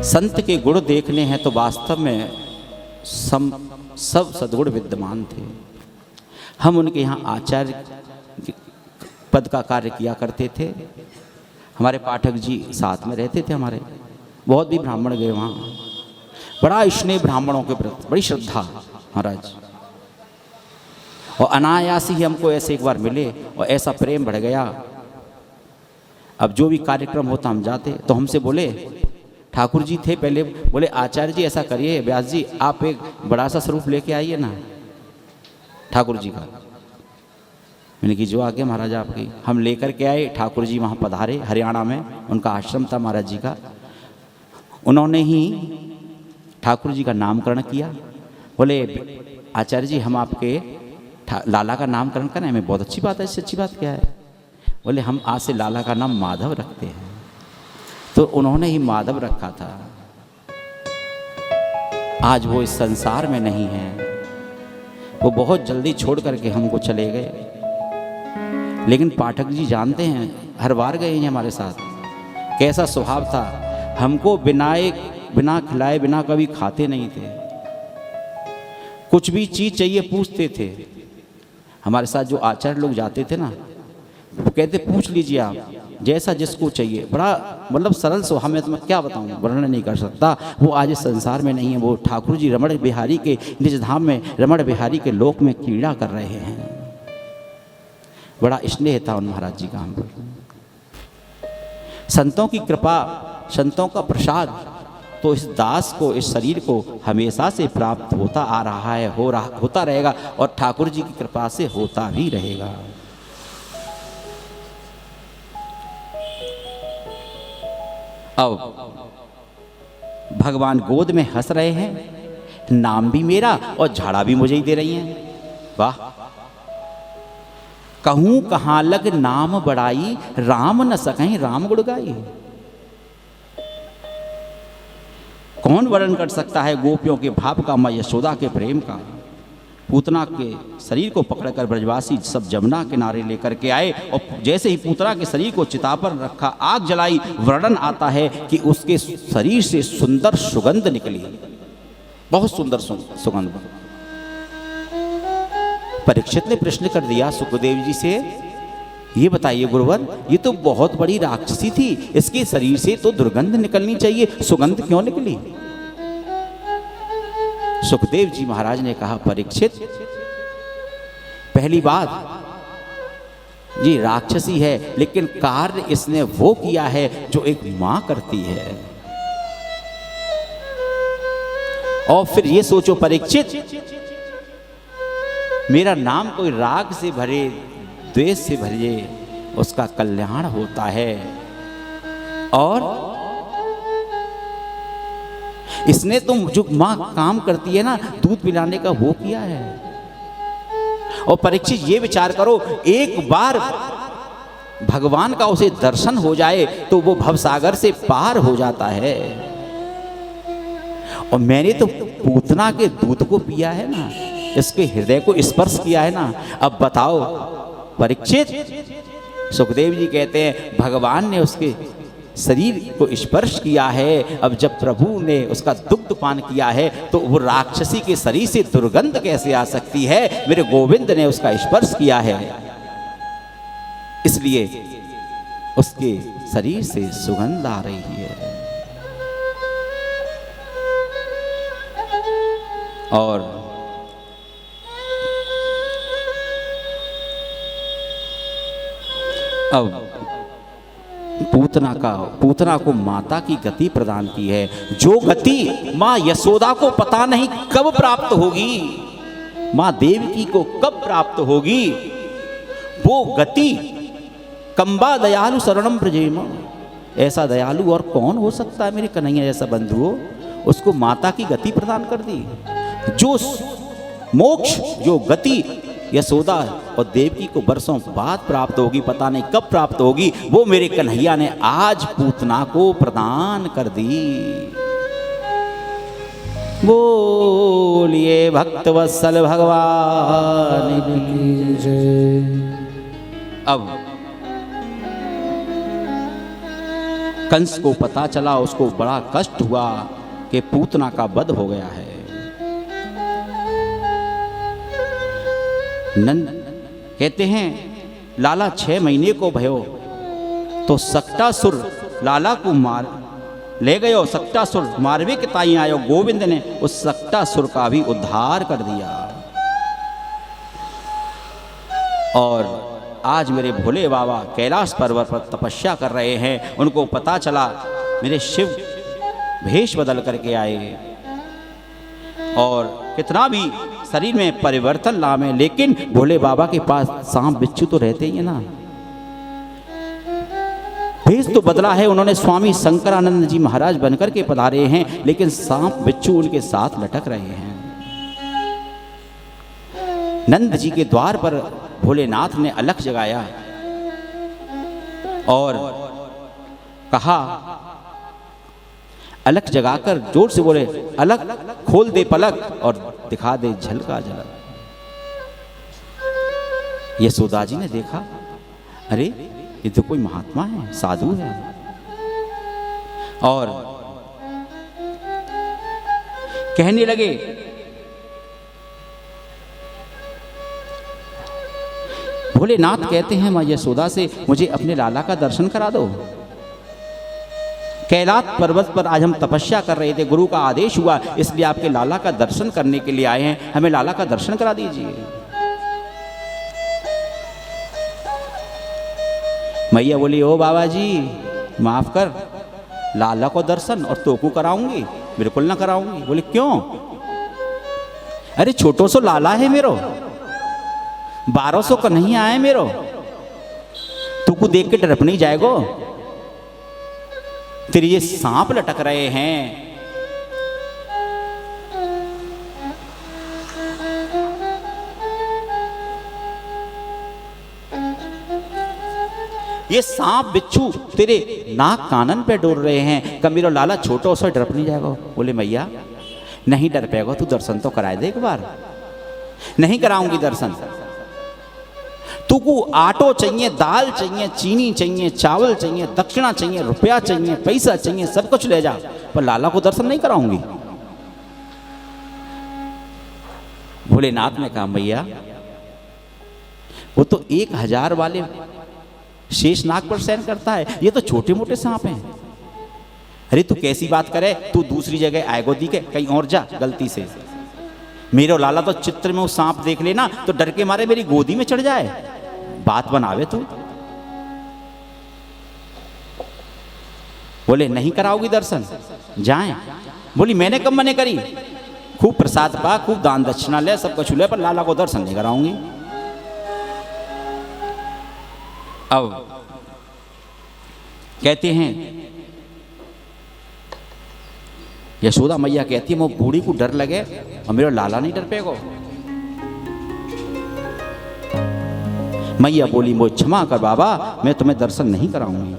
संत के गुण देखने हैं तो वास्तव में सब सद्गुण विद्यमान थे। हम उनके यहाँ आचार्य पद का कार्य किया करते थे। हमारे पाठक जी साथ में रहते थे हमारे। बहुत भी ब्राह्मण गए वहाँ, बड़ा स्नेह ब्राह्मणों के प्रति, बड़ी श्रद्धा महाराज। और अनायास ही हमको ऐसे एक बार मिले और ऐसा प्रेम बढ़ गया। अब जो भी कार्यक्रम होता हम जाते तो हमसे बोले, ठाकुर जी थे पहले, बोले आचार्य जी ऐसा करिए, व्यास जी आप एक बड़ा सा स्वरूप लेके आइए ना ठाकुर जी का। मैंने कि जो आगे महाराज आपकी। हम लेकर के आए, ठाकुर जी वहाँ पधारे, हरियाणा में उनका आश्रम था महाराज जी का। उन्होंने ही ठाकुर जी का नामकरण किया। बोले आचार्य जी हम आपके लाला का नामकरण करें। हमें बहुत अच्छी बात है, इससे अच्छी बात क्या है। बोले हम आज से लाला का नाम माधव रखते हैं। तो उन्होंने ही माधव रखा था। आज वो इस संसार में नहीं है, वो बहुत जल्दी छोड़ करके हमको चले गए। लेकिन पाठक जी जानते हैं, हर बार गए हैं हमारे साथ, कैसा स्वभाव था। हमको बिना खिलाए बिना कभी खाते नहीं थे। कुछ भी चीज़ चाहिए पूछते थे। हमारे साथ जो आचार्य लोग जाते थे ना, वो कहते पूछ लीजिए आप, जैसा जिसको चाहिए। बड़ा मतलब सरल स्वभाव में, तो मैं क्या बताऊँ, वर्णन नहीं कर सकता। वो आज इस संसार में नहीं है। वो ठाकुर जी रमण बिहारी के निज धाम में, रमण बिहारी के लोक में क्रीड़ा कर रहे हैं। बड़ा स्नेह था उन महाराज जी का हम पर। संतों की कृपा, संतों का प्रसाद तो इस दास को, इस शरीर को हमेशा से प्राप्त होता आ रहा है, होता रहेगा, और ठाकुर जी की कृपा से होता भी रहेगा। अब भगवान गोद में हंस रहे हैं, नाम भी मेरा और झाड़ा भी मुझे ही दे रही हैं। वाह! कहूं कहां लग नाम बड़ाई, राम न सकहीं राम गुण गाई। कौन वर्णन कर सकता है गोपियों के भाव का, मां यशोदा के प्रेम का। पूतना के शरीर को पकड़कर ब्रजवासी सब जमुना किनारे लेकर के आए, और जैसे ही पूतना के शरीर को चिता पर रखा, आग जलाई, वर्णन आता है कि उसके शरीर से सुंदर सुगंध निकली, बहुत सुंदर सुगंध। परीक्षित ने प्रश्न कर दिया सुखदेव जी से, ये बताइए गुरुवर, ये तो बहुत बड़ी राक्षसी थी, इसके शरीर से तो दुर्गंध निकलनी चाहिए, सुगंध क्यों निकली? सुखदेव जी महाराज ने कहा, परीक्षित, पहली बात ये राक्षसी है, लेकिन कार्य इसने वो किया है जो एक मां करती है। और फिर ये सोचो परीक्षित, मेरा नाम कोई राग से भरे, द्वेष से भरे, उसका कल्याण होता है। और इसने तो जो मां काम करती है ना, दूध पिलाने का, वो किया है। और परीक्षित ये विचार करो, एक बार भगवान का उसे दर्शन हो जाए तो वो भवसागर से पार हो जाता है। और मैंने तो पूतना के दूध को पिया है ना, इसके हृदय को स्पर्श किया है ना। अब बताओ परीक्षित, सुखदेव जी कहते हैं भगवान ने उसके शरीर को स्पर्श किया है। अब जब प्रभु ने उसका दुग्ध पान किया है तो वो राक्षसी के शरीर से दुर्गंध कैसे आ सकती है? मेरे गोविंद ने उसका स्पर्श किया है, इसलिए उसके शरीर से सुगंध आ रही है। और अब पूतना को माता की गति प्रदान की है, जो गति मां यशोदा को पता नहीं कब प्राप्त होगी, मां देवकी को कब प्राप्त होगी। वो गति कंबा दयालु शरणम प्रजेम, ऐसा दयालु और कौन हो सकता है मेरे कन्हैया जैसा बंधु हो, उसको माता की गति प्रदान कर दी। जो मोक्ष, जो गति यशोदा और देवकी को बरसों बाद प्राप्त होगी, पता नहीं कब प्राप्त होगी, वो मेरे कन्हैया ने आज पूतना को प्रदान कर दी। बोलिए भक्तवत्सल भगवान की जय। अब कंस को पता चला, उसको बड़ा कष्ट हुआ कि पूतना का वध हो गया है। नंद कहते हैं लाला 6 महीने को भयो तो सक्टासुर लाला को मार ले गयो, सक्टासुर मारवे के ताई आयो। गोविंद ने उस सक्टासुर का भी उद्धार कर दिया। और आज मेरे भोले बाबा कैलाश पर्वत पर तपस्या कर रहे हैं। उनको पता चला मेरे शिव भेष बदल करके आए और कितना भी शरीर में परिवर्तन लावे, लेकिन भोले बाबा के पास सांप बिच्छू तो रहते ही है ना। भेष तो बदला है, उन्होंने स्वामी शंकरानंद जी महाराज बनकर के पधारे हैं, लेकिन सांप बिच्छू उनके साथ लटक रहे हैं। नंद जी के द्वार पर भोलेनाथ ने अलख जगाया और कहा, अलख जगाकर जोर से बोले, अलख खोल दे पलक और दिखा दे झलका झलक। यशोदा जी ने देखा, अरे ये तो कोई महात्मा है, साधु है। और कहने लगे, भोलेनाथ कहते हैं मां यशोदा से, मुझे अपने लाला का दर्शन करा दो। कैलाश पर्वत पर आज हम तपस्या कर रहे थे, गुरु का आदेश हुआ, इसलिए आपके लाला का दर्शन करने के लिए आए हैं, हमें लाला का दर्शन करा दीजिए। मैया बोली, ओ बाबा जी माफ कर, लाला को दर्शन और तो को कराऊंगी? बिल्कुल ना कराऊंगी। बोले क्यों? अरे छोटो सो लाला है मेरो, 1200 का नहीं आए मेरो, तू को देख के डरप नहीं जाएगो? तेरे ये सांप लटक रहे हैं, ये सांप बिच्छू तेरे नाक कानन पे डोल रहे हैं, कब मेरा लाला छोटो सा डर नहीं जाएगा? बोले मैया नहीं डर पाएगा, तू दर्शन तो कराए दे एक बार। नहीं कराऊंगी दर्शन। तू को आटो चाहिए, दाल चाहिए, चीनी चाहिए, चावल चाहिए, दक्षिणा चाहिए, रुपया चाहिए, पैसा चाहिए, सब कुछ ले जा, पर लाला को दर्शन नहीं कराऊंगी। भोलेनाथ ने कहा, मैया वो तो 1000 वाले शेष नाग पर शयन करता है, ये तो छोटे मोटे सांप हैं। अरे तू कैसी बात करे, तू दूसरी जगह आएगो दी के, कहीं और जा गलती से। मेरा लाला तो चित्र में वो सांप देख लेना तो डर के मारे मेरी गोदी में चढ़ जाए, बात बनावे तू। बोले नहीं कराओगी दर्शन, जाएं। बोली मैंने कब मने करी, खूब प्रसाद पा, खूब दान दक्षिणा ले, सब कुछ ले, पर लाला को दर्शन नहीं कराऊंगी। अब कहते हैं यशोदा मैया कहती है, वो बूढ़ी को डर लगे और मेरा लाला नहीं डर पेगो। मैया बोली, मुझे क्षमा कर बाबा, मैं तुम्हें दर्शन नहीं कराऊंगी।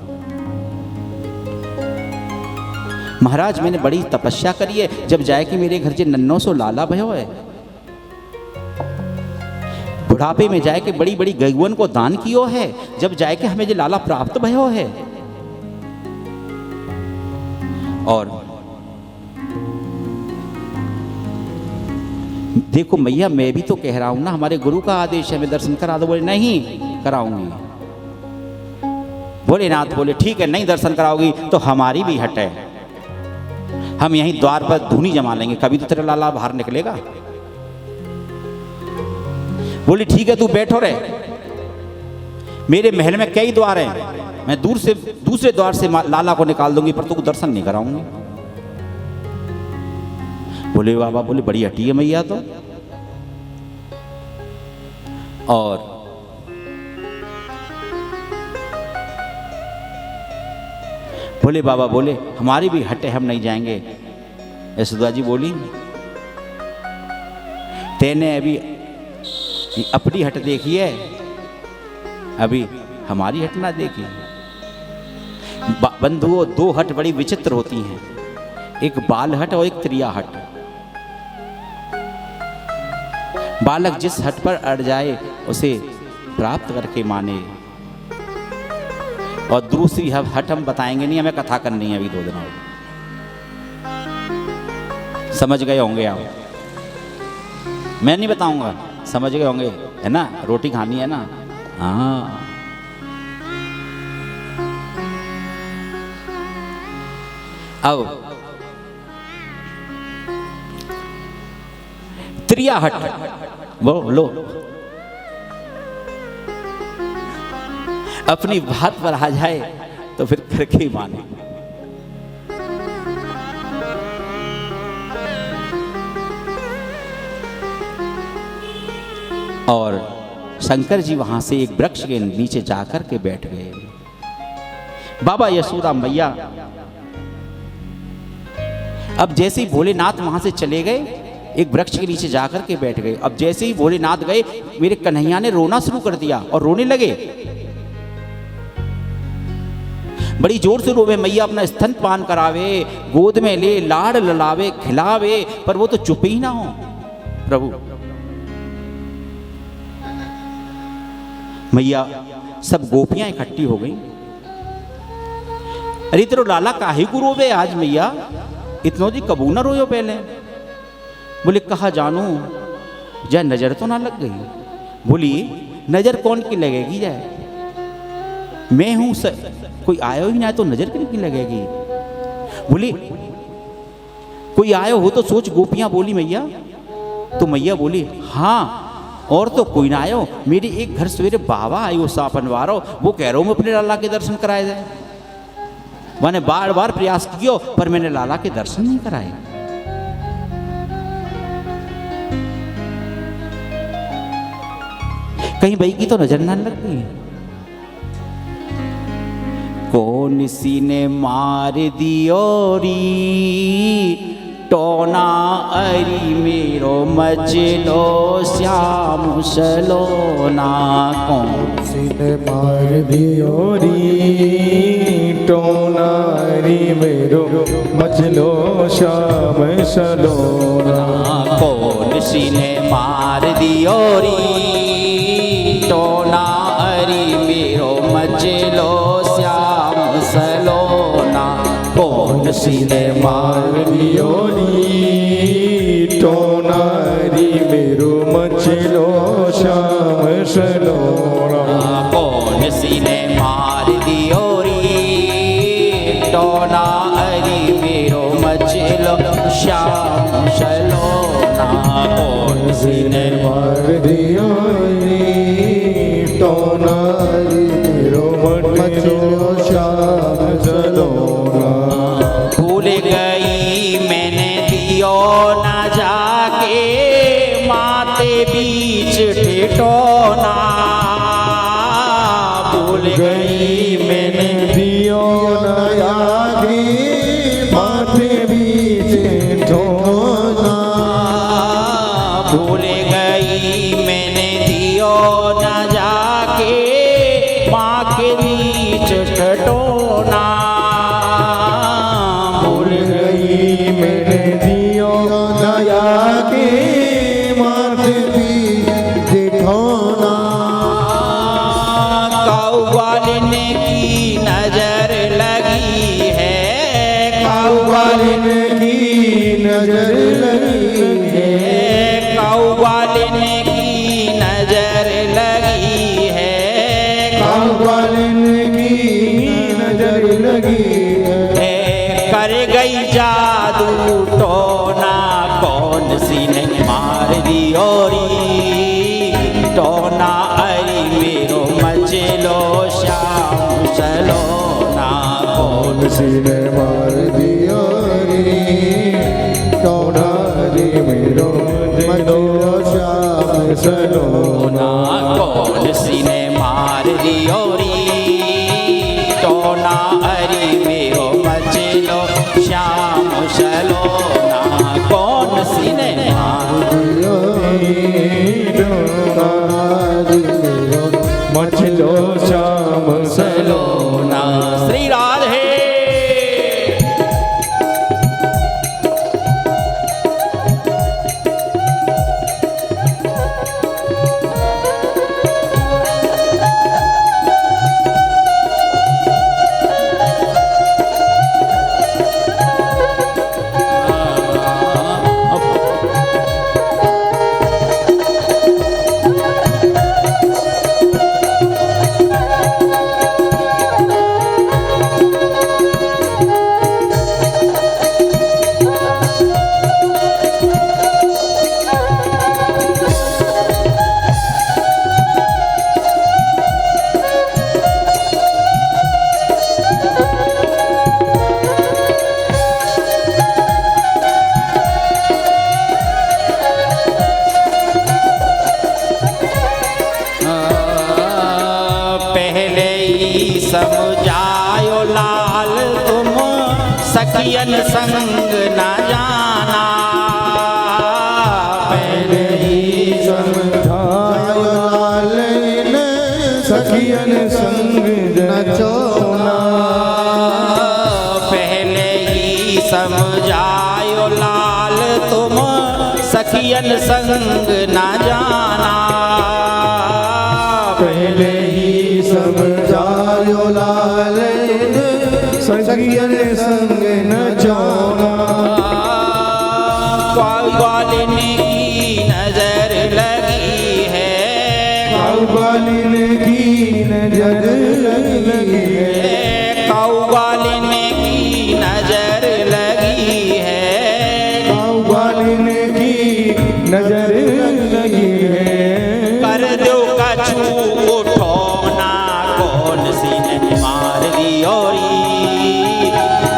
महाराज मैंने बड़ी तपस्या करी है, जब जाए कि मेरे घर से 900 लाला भयो है, बुढ़ापे में जाए के बड़ी बड़ी गैवन को दान कियो है, जब जाए के हमें जो लाला प्राप्त भयो है। और देखो मैया मैं भी तो कह रहा हूं ना, हमारे गुरु का आदेश है, मैं दर्शन करा दो। बोले नहीं कराऊंगी। भोलेनाथ बोले ठीक है, नहीं दर्शन कराओगी तो हमारी भी हट है, हम यहीं द्वार पर धूनी जमा लेंगे, कभी तो तेरा लाला बाहर निकलेगा। बोली ठीक है, तू बैठो रहे, मेरे महल में कई द्वार हैं, मैं दूर से दूसरे द्वार से लाला को निकाल दूंगी, पर तू दर्शन नहीं कराऊंगी। बोले बाबा, बोले बड़ी हटी है मैया तो। और बोले बाबा, बोले हमारी भी हट है, हम नहीं जाएंगे। यशोदा जी बोली, तेने अभी अपनी हट देखी है, अभी हमारी हट ना देखी। बंधुओं, 2 हट बड़ी विचित्र होती हैं, एक बाल हट और एक त्रिया हट। बालक जिस हट पर अड़ जाए उसे प्राप्त करके माने, और दूसरी हट हम बताएंगे नहीं, हमें कथा करनी है अभी 2 दिन और। समझ गए होंगे आप, मैं नहीं बताऊंगा, समझ गए होंगे है ना, रोटी खानी है ना। हाँ अब त्रिया हट बोलो, अपनी बात पर आ जाए तो फिर करके ही माने। और शंकर जी वहां से एक वृक्ष के नीचे जाकर के बैठ गए। बाबा यशोदा मैया अब जैसे ही भोलेनाथ वहां से चले गए, एक वृक्ष के नीचे जाकर के बैठ गए। अब जैसे ही भोलेनाथ गए, मेरे कन्हैया ने रोना शुरू कर दिया और रोने लगे, बड़ी जोर से रोवे। मैया अपना स्तन पान करावे, गोद में ले, लाड़ ललावे, खिलावे, पर वो तो चुप ही ना हो। प्रभु मैया सब गोपियां इकट्ठी हो गई। अरे तेरो लाला काहे को रोवे आज मैया, इतनो जी कबू न रोयो पहले। बोले कहा जानू जय नजर तो ना लग गई। बोली नजर कौन की लगेगी जाए, मैं हूं कोई आयो ही ना तो नजर की लगेगी। बोली कोई आयो हो तो सोच। गोपियां बोली मैया, तो मैया बोली हाँ और तो कोई ना आयो, मेरे एक घर सवेरे बाबा आयो सापन वारो, वो कह रहा हूं मैं अपने लाला के दर्शन कराए जाए। मैंने बार बार प्रयास किया पर मैंने लाला के दर्शन नहीं कराए। कहीं भाई की तो नजर ना लग गई। कौन सी ने मार दियो री टोना अरी मेरो मचलो श्याम सलोना। कौन सी ने मार दियो री टोना अरी मेरो मचलो श्याम सलोना। कौन सी ने मार दियो री टोना अरी मेरो मचलो श्याम सलोना। कौन सी ने मार दियो री टोना अरी मेरो मचलो श्याम सलोना। कौन सी ने मार दियो री टोना अरी मेरो मचलो श्याम सलोना। कौन सी ने मार दियो री टोना अरी मेरो मचलो श्याम सलोना। भूल गई मैंने दियो ना जाके माते बीच ठिठोना। भूल गई मैंने दियो ना जाके माथे बीच ठिठोना। भूल गई मैंने दियो ना जाके माँ के बीच ठिठोना। भूल गई मैंने दियो ना जाके माथे बीच ठिठोना। कौवालिन की नजर लगी है, कौवालिन की नजर लगी है। कौवालिन की नजर लगी है। कौवालिन की नजर लगी है। कर गई जादू टोना। कौन सी ने मार दियो री टोना अरी मेरो मचलो श्याम सलोना। कौन सी ने मार दियो री टोना अरी मेरो मचलो श्याम सलोना। कौन सी ने मार दियो री टोना अरी मेरो मचलो श्याम सलोना। कौन सी ने मार दियो री टोना अरी मेरो मचलो श्याम सलोना। श्री राधे। समझायो लाल तुम सखियन संग न जाना। पहले ही समझायो लाल ने सखियन संग न छोना। पहले ही समझायो लाल तुम सखियन संग न जाना। पहले सखियन संग नचाना। ग्वालिन की नजर लगी है, ग्वालिन की नजर लगी है, ग्वालिन की नजर लगी है, ग्वालिन की नजर लगी है। कर दो कछु उठोना, कौन सी ने मार दी औरी,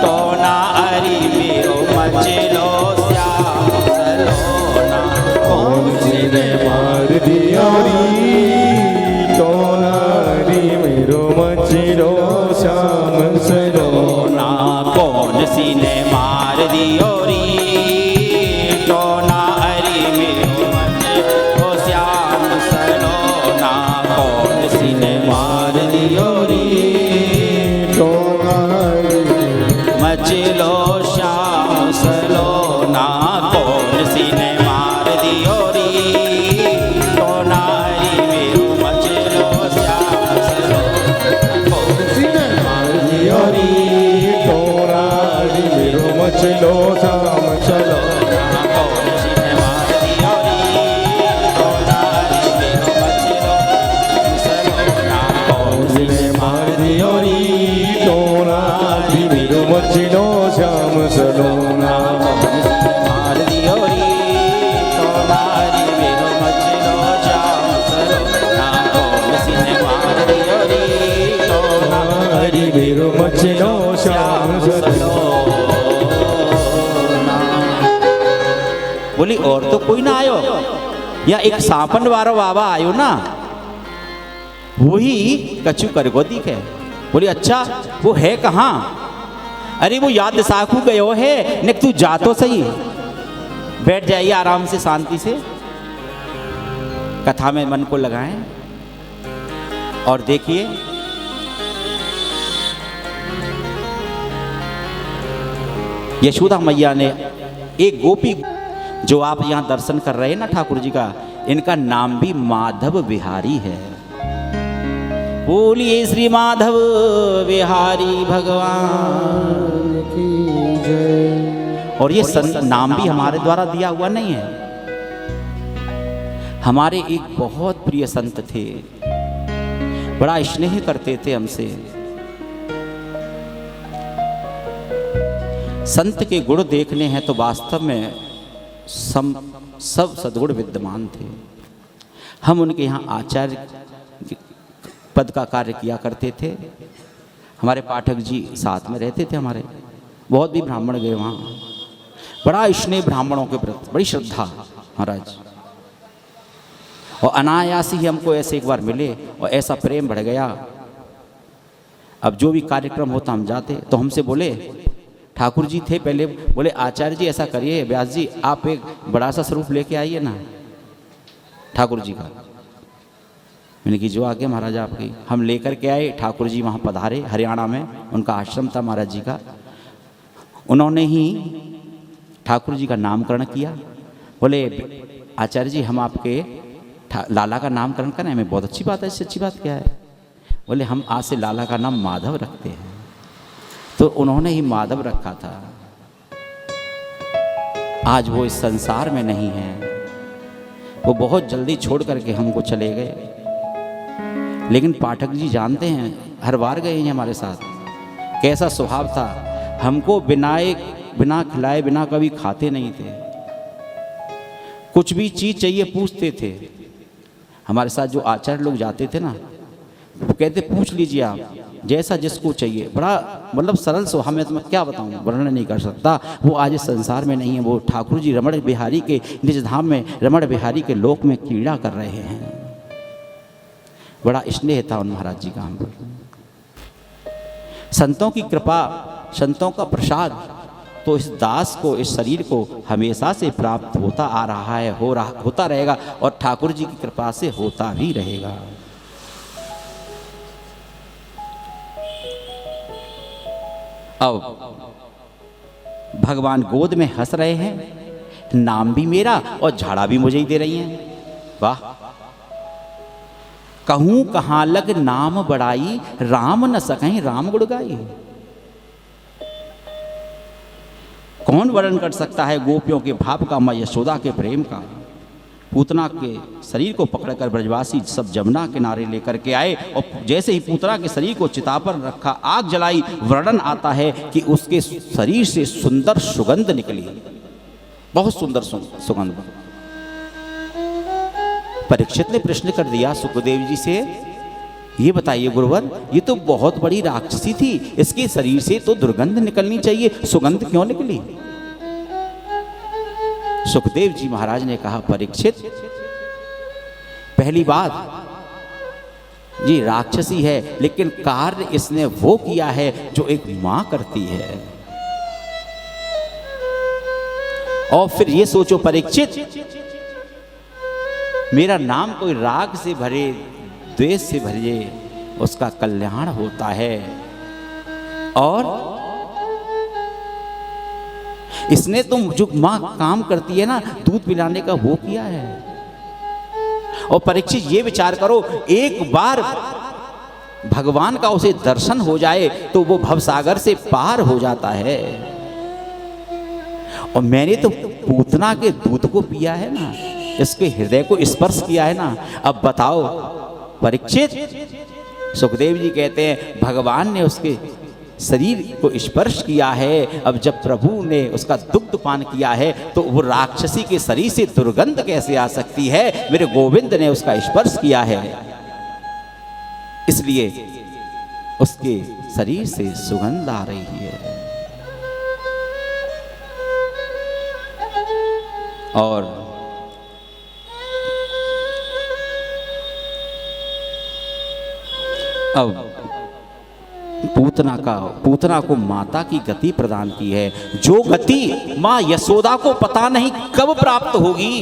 टोना अरी मेरो मचलो श्याम सलोना, कौन सी ने मार दिया टोनारी मेरो मचलो श्याम सलोना। कौन सी ने मार दी औरी, टोना अरी मेरो मचलो श्याम सलोना, कौन सी ने मार दी औरी, मचलो श्याम सलोना, कौन सी ने मार दी औरी, टोना अरी मेरो मचलो श्याम सलोना, कौन सी ने मार दी औरी, टोनारी मेरो मचलो श्याम सलोना। कौन सी ने मार दी औरी, टोना अरी मेरो मचलो सलोना, कौन सी ने मार दी औरी, टोनारी मेरो मचलो श्याम सलोना। मार दी औरी, टोना अरी मेरो मचलो श्याम सलोना, कौन सी ने मार दी औरी, टोना हरि मेरो मचलो श्याम सलोना। बोली और तो कोई ना आयो, या एक सांपन वारो बाबा आयो ना, वही कछु करगो दिखे। बोली अच्छा वो है कहाँ? अरे वो याद साखू गयो है, ने तू जा तो सही, बैठ जाइए आराम से शांति से, कथा में मन को लगाएं और देखिए यशोदा मैया ने एक गोपी, जो आप यहाँ दर्शन कर रहे हैं ना ठाकुर जी का, इनका नाम भी माधव बिहारी है। बोलिए श्री माधव बिहारी भगवान की जय। और ये नाम भी हमारे द्वारा दिया हुआ नहीं है, हमारे एक बहुत प्रिय संत थे, बड़ा स्नेह करते थे हमसे। संत के गुण देखने हैं तो वास्तव में सब सद्गुण विद्यमान थे। हम उनके यहाँ आचार्य पद का कार्य किया करते थे। हमारे पाठक जी साथ में रहते थे हमारे, बहुत भी ब्राह्मण गए वहाँ, बड़ा स्नेह ब्राह्मणों के प्रति, बड़ी श्रद्धा महाराज। और अनायास ही हमको ऐसे एक बार मिले और ऐसा प्रेम बढ़ गया। अब जो भी कार्यक्रम होता हम जाते, तो हमसे बोले, ठाकुर जी थे पहले, बोले आचार्य जी ऐसा करिए, व्यास जी आप एक बड़ा सा स्वरूप लेके आइए ना ठाकुर जी का। मैंने कि जो आगे महाराज आपकी, हम लेकर के आए। ठाकुर जी वहाँ पधारे, हरियाणा में उनका आश्रम था महाराज जी का। उन्होंने ही ठाकुर जी का नामकरण किया। बोले आचार्य जी हम आपके लाला का नामकरण करें। हमें बहुत अच्छी बात है, इससे अच्छी बात क्या है? बोले हम आज से लाला का नाम माधव रखते हैं। तो उन्होंने ही माधव रखा था। आज वो इस संसार में नहीं है, वो बहुत जल्दी छोड़ करके हमको चले गए। लेकिन पाठक जी जानते हैं, हर बार गए हैं हमारे साथ, कैसा स्वभाव था। हमको बिना खिलाए बिना कभी खाते नहीं थे, कुछ भी चीज़ चाहिए पूछते थे। हमारे साथ जो आचार्य लोग जाते थे ना, वो कहते पूछ लीजिए आप, जैसा जिसको चाहिए। बड़ा मतलब सरल स्वभाव में, तो मैं क्या बताऊँ, वर्णन नहीं कर सकता। वो आज इस संसार में नहीं है। वो ठाकुर जी रमण बिहारी के निज धाम में, रमण बिहारी के लोक में क्रीड़ा कर रहे हैं। बड़ा स्नेह था उन महाराज जी का हम पर। संतों की कृपा, संतों का प्रसाद तो इस दास को, इस शरीर को हमेशा से प्राप्त होता आ रहा है, होता रहेगा, और ठाकुर जी की कृपा से होता भी रहेगा। अब भगवान गोद में हंस रहे हैं, नाम भी मेरा और झाड़ा भी मुझे ही दे रही हैं। वाह! कहूँ कहाँ लग नाम बड़ाई, राम न सकहीं राम गुण गाई। कौन वर्णन कर सकता है गोपियों के भाव का, माँ यशोदा के प्रेम का। पूतना के शरीर को पकड़कर ब्रजवासी सब जमुना किनारे लेकर के आए और जैसे ही पूतना के शरीर को चिता पर रखा, आग जलाई, वर्णन आता है कि उसके शरीर से सुंदर सुगंध निकली, बहुत सुंदर सुगंध। परीक्षित ने प्रश्न कर दिया सुखदेव जी से, ये बताइए गुरुवर, ये तो बहुत बड़ी राक्षसी थी, इसके शरीर से तो दुर्गंध निकलनी चाहिए, सुगंध क्यों निकली? सुखदेव जी महाराज ने कहा, परीक्षित, पहली बात ये राक्षसी है, लेकिन कार्य इसने वो किया है जो एक मां करती है। और फिर ये सोचो परीक्षित, मेरा नाम कोई राग से भरे, द्वेष से भरे, उसका कल्याण होता है। और इसने तो जो मां काम करती है ना, दूध पिलाने का, वो किया है। और परीक्षित ये विचार करो, एक बार भगवान का उसे दर्शन हो जाए तो वो भवसागर से पार हो जाता है। और मैंने तो पूतना के दूध को पिया है ना, इसके हृदय को स्पर्श किया है ना। अब बताओ परीक्षित, सुखदेव जी कहते हैं भगवान ने उसके शरीर को स्पर्श किया है, अब जब प्रभु ने उसका दुग्ध पान किया है तो वो राक्षसी के शरीर से दुर्गंध कैसे आ सकती है? मेरे गोविंद ने उसका स्पर्श किया है, इसलिए उसके शरीर से सुगंध आ रही है। और अब पूतना को माता की गति प्रदान की है, जो गति माँ यशोदा को पता नहीं कब प्राप्त होगी,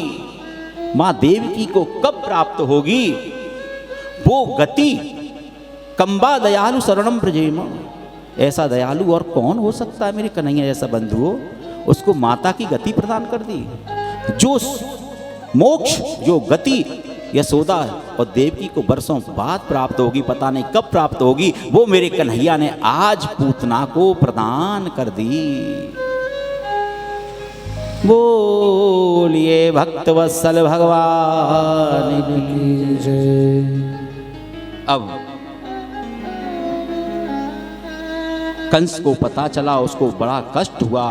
माँ देवकी को कब प्राप्त होगी, वो गति कंबा दयालु शरणम प्रजेम। ऐसा दयालु और कौन हो सकता है मेरे कन्हैया जैसा बंधु हो, उसको माता की गति प्रदान कर दी। जो मोक्ष, जो गति यशोदा और देवकी को बरसों बाद प्राप्त होगी, पता नहीं कब प्राप्त होगी, वो मेरे कन्हैया ने आज पूतना को प्रदान कर दी। बोलिए भक्तवत्सल भगवान की जय। अब कंस को पता चला, उसको बड़ा कष्ट हुआ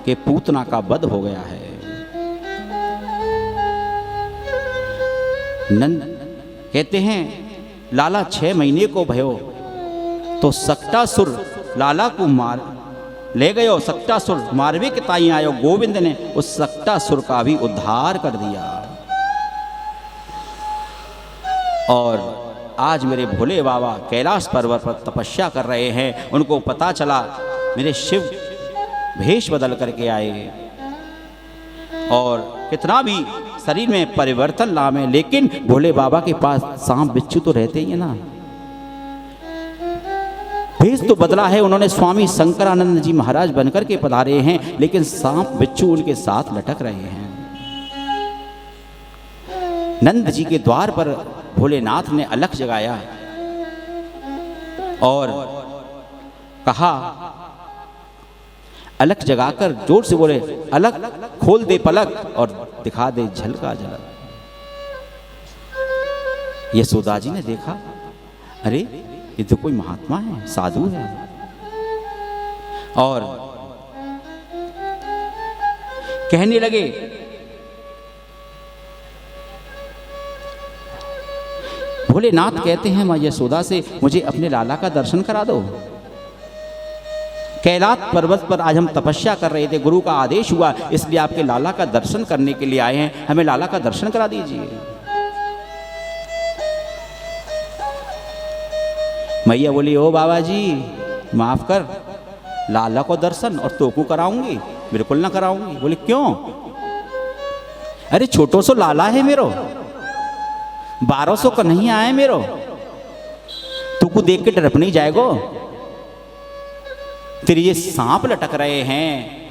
कि पूतना का वध हो गया है। नंद कहते हैं लाला 6 महीने को भयो तो सक्टासुर लाला को मार ले गयो, सक्टासुर मारवे के ताई आयो, गोविंद ने उस सक्टासुर का भी उद्धार कर दिया। और आज मेरे भोले बाबा कैलाश पर्वत पर तपस्या कर रहे हैं, उनको पता चला मेरे शिव भेष बदल करके आए और कितना भी शरीर में परिवर्तन लावे, लेकिन भोले बाबा के पास सांप बिच्छू तो रहते ही है ना। भेष तो बदला है, उन्होंने स्वामी शंकरानंद जी महाराज बनकर के पधारे हैं, लेकिन सांप बिच्छू उनके साथ लटक रहे हैं। नंद जी के द्वार पर भोलेनाथ ने अलख जगाया और कहा, अलख जगाकर जोर से बोले, अलख खोल दे पलक और दिखा दे झलका झलक। यशोदा जी ने देखा, अरे ये तो कोई महात्मा है, साधु है। और कहने लगे, भोलेनाथ कहते हैं मां यशोदा से, मुझे अपने लाला का दर्शन करा दो। कैलाश पर्वत पर आज हम तपस्या कर रहे थे, गुरु का आदेश हुआ, इसलिए आपके लाला का दर्शन करने के लिए आए हैं, हमें लाला का दर्शन करा दीजिए। मैया बोली, ओ बाबा जी माफ कर, लाला को दर्शन और तो को कराऊंगी? बिल्कुल ना कराऊंगी। बोले क्यों? अरे छोटो सो लाला है मेरो, 1200 का नहीं आए मेरो, तू को देख के डरप नहीं जाएगो। तेरे ये सांप लटक रहे हैं,